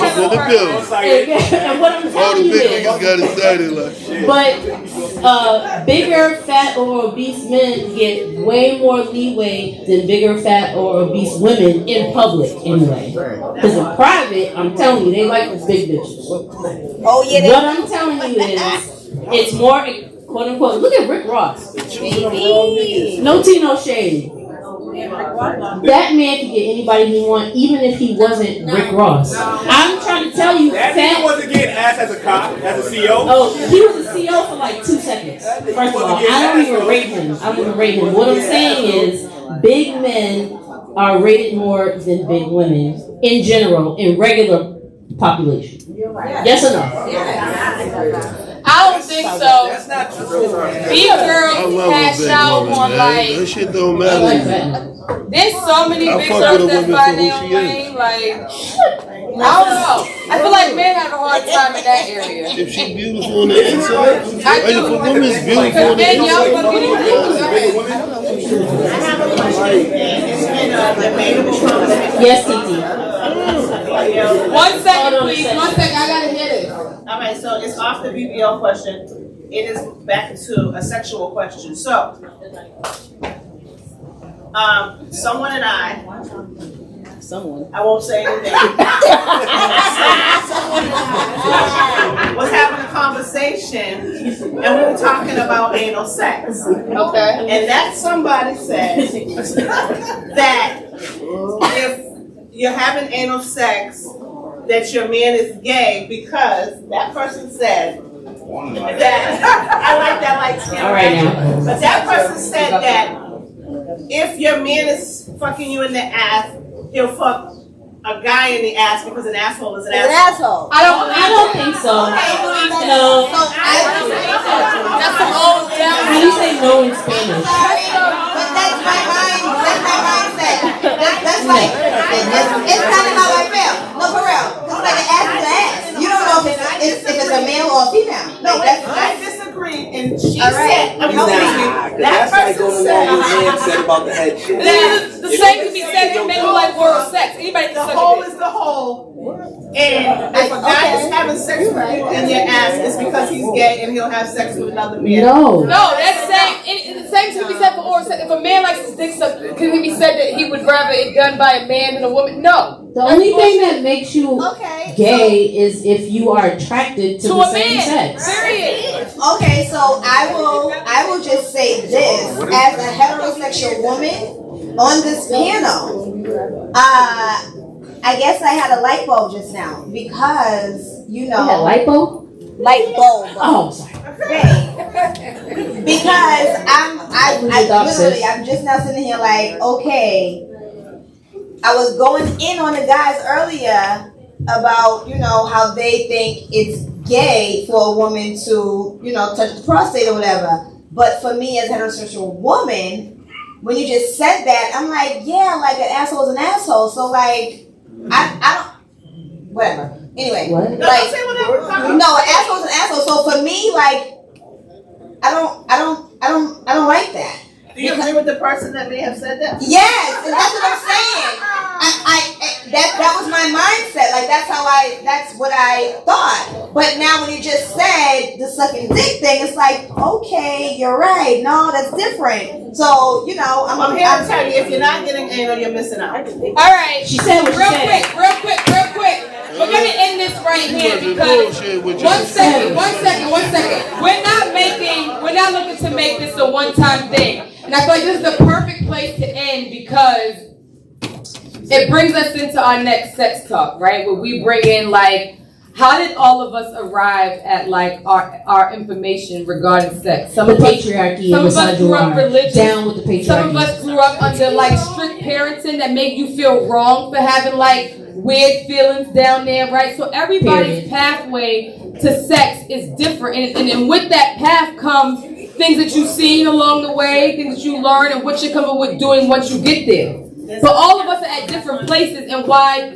B: what I'm
D: All the
B: telling you
D: big
B: is,
D: niggas got excited like shit.
B: but bigger, fat, or obese men get way more leeway than bigger, fat, or obese women in public anyway. Because in private, I'm telling you, they like the big bitches.
N: Oh yeah.
B: What I'm telling you is, it's more quote unquote. Look at Rick Ross. No tea, no shade. That man can get anybody he wants, even if he wasn't Rick Ross. I'm trying to tell you,
L: that nigga wasn't getting ass as a cop, as a CEO.
B: Oh, he was a CEO for like 2 seconds. First of all, I don't even rate him. What I'm saying is, big men are rated more than big women in general, in regular population. Yes or no?
J: I don't think so.
Q: That's not true.
J: These girls cash out on like.
D: That shit don't matter.
J: There's so many
D: I
J: big
D: fuck
J: girls
D: with a
J: that's
D: woman
J: finding
D: for who
J: their
D: she
J: lane. Like, I don't know. I feel like men have a hard time in that area.
D: If she beautiful on the inside,
J: I do.
D: if a woman's beautiful on
J: Because
D: the
J: men, y'all
D: inside,
J: fucking
B: Yes, TT.
J: 1 second, please. 1 second. I gotta hear this.
G: All right, so it's off the BBL question. It is back to a sexual question. So, someone and I won't say anything, was having a conversation and we were talking about anal sex.
J: Okay.
G: And that somebody said that if you're having anal sex, that your man is gay because that person said that I like that light skin.
B: All right now.
G: But that person said that if your man is fucking you in the ass, he'll fuck a guy in the ass because an asshole is an asshole.
J: I don't
B: think so.
J: No. That's some old down.
B: How do you say no in Spanish?
C: But that's my mindset. That's like, it's kind of how I feel. No, for real. It's like an ass to ass. You don't know if it's a male or a female.
G: No,
C: Like,
G: I disagree, and she
C: All right.
G: said, that person said
L: about the head shit.
J: The same can be said for men who like oral sex. Anybody can
G: the
J: suck
G: hole
J: a
G: is the hole. And if a guy is having sex with you in your ass, it's because he's gay and he'll have sex with another man.
B: No.
J: No, that's same. The same can be said for oral sex. If a man likes his dick sucked, can it be said that he would rather it done by a man than a woman? No.
B: The only thing that makes you gay is if you are attracted to the same sex.
C: Okay, so I will just say this as a heterosexual woman on this panel. I guess I had a light bulb just now because you know.
B: You had a light bulb?
C: Light bulb.
B: Oh, sorry.
C: Because I'm just now sitting here like, okay, I was going in on the guys earlier about, you know, how they think it's gay for a woman to, you know, touch the prostate or whatever. But for me as a heterosexual woman, when you just said that, I'm like, yeah, like an asshole is an asshole. So like, I don't, whatever. Anyway,
G: What?
C: like,
G: No, say whatever.
C: no, an asshole is an asshole. So for me, like, I don't like that.
G: Do you agree with the person that may have said that?
C: Yes, and that's what I'm saying. That was my mindset. Like that's what I thought. But now when you just said the sucking dick thing, it's like, okay, you're right. No, that's different. So, you know,
G: I'm here to tell you, if you're not getting anal, you're missing out.
J: All right.
B: She said what she said.
J: Real quick. We're gonna end this right here because one second. We're not looking to make this a one-time thing. And I feel like this is the perfect place to end because it brings us into our next sex talk, right? Where we bring in like, how did all of us arrive at like our information regarding sex?
B: The patriarchy and
J: some of us grew up religious.
B: Down with the patriarchy.
J: Some of us grew up under like strict parenting that made you feel wrong for having like weird feelings down there, right? So everybody's pathway to sex is different, and with that path comes things that you've seen along the way, things that you learn, and what you come up with doing once you get there. So all of us are at different places, and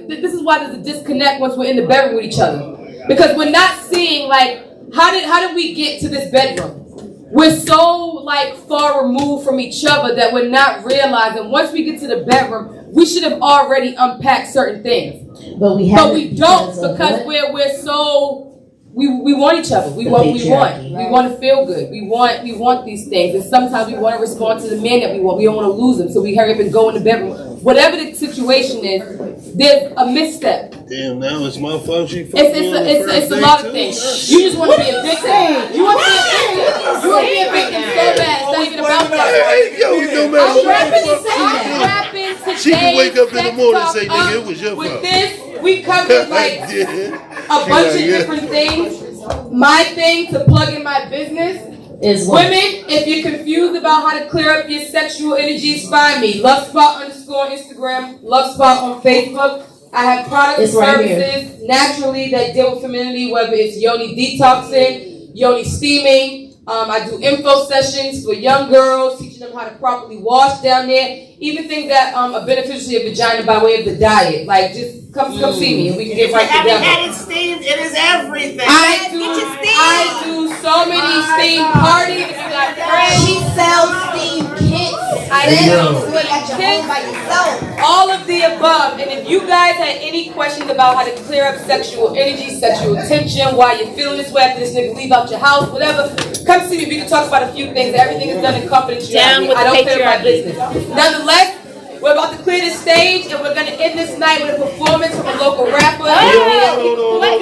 J: this is why there's a disconnect once we're in the bedroom with each other, because we're not seeing like how did we get to this bedroom? We're so like far removed from each other that we're not realizing once we get to the bedroom, we should have already unpacked certain things.
B: But we
J: don't because we're so we want each other. We want to feel good. We want these things, and sometimes we want to respond to the man that we want. We don't want to lose him, so we hurry up and go in the bedroom. Whatever the situation is, there's a misstep.
D: Damn, now it's my fault.
J: It's a lot of things. You just want to be a victim. You want to be a victim so bad. It's not even about that.
D: Yo, you know,
J: I'm rapping today.
D: She can wake up in the morning and say, nigga, it was your fault.
J: With this, we covered like a bunch of different things. My thing to plug in my business
B: is what?
J: Women, if you're confused about how to clear up your sexual energies, find me. LoveSpot_ on Instagram, LoveSpot on Facebook. I have products and services naturally that deal with femininity, whether it's yoni detoxing, yoni steaming. I do info sessions for young girls, teaching them how to properly wash down there. Even things that are beneficial to your vagina by way of the diet. Like, just come see me and we can get right together.
G: If you haven't had it steamed, it is everything.
J: I do so many steam parties.
C: She sells steam kits.
J: All of the above. And if you guys had any questions about how to clear up sexual energy, sexual tension, why you're feeling this way after this nigga leave out your house, whatever, come see me. We can talk about a few things. Everything is done in confidentiality. I don't clear my business. Nonetheless, we're about to clear the stage, and we're going to end this night with a performance from a local rapper.
D: Let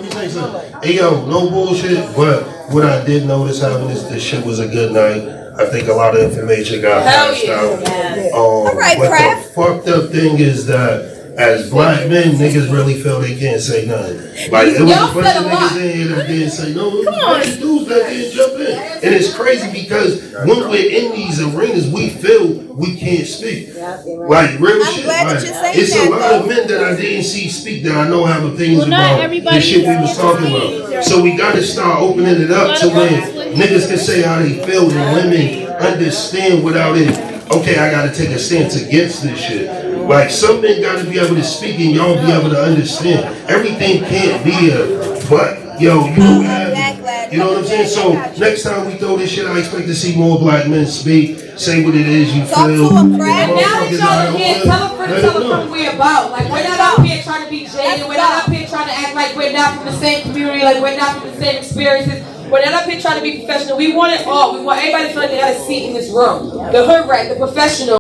D: me say something. Hey, yo, no bullshit, but what I did notice having this shit was a good night. I think a lot of information got passed out. But the fucked up thing is that as black men, niggas really feel they can't say nothing. Like, it was a bunch of niggas in here that didn't say no. Come on, dudes that didn't jump in. And it's crazy because when we're in these arenas, we feel we can't speak. Like, real shit. Like, it's a lot of men that I didn't see speak that I know have opinions about the shit we was talking about. So we gotta start opening it up to where niggas can say how they feel and women understand without it. Okay, I gotta take a stance against this shit. Like, some men gotta be able to speak and y'all be able to understand. Everything can't be but yo, you know what happened. You know what I'm saying? So next time we throw this shit, I expect to see more black men speak, say what it is you feel.
J: And now that y'all are here, tell a friend we about. Like, we're not out here trying to be jaded. We're not out here trying to act like we're not from the same community, like we're not from the same experiences. We're not up here trying to be professional. We want it all. We want everybody to feel like they got a seat in this room. The hood rat, the professional.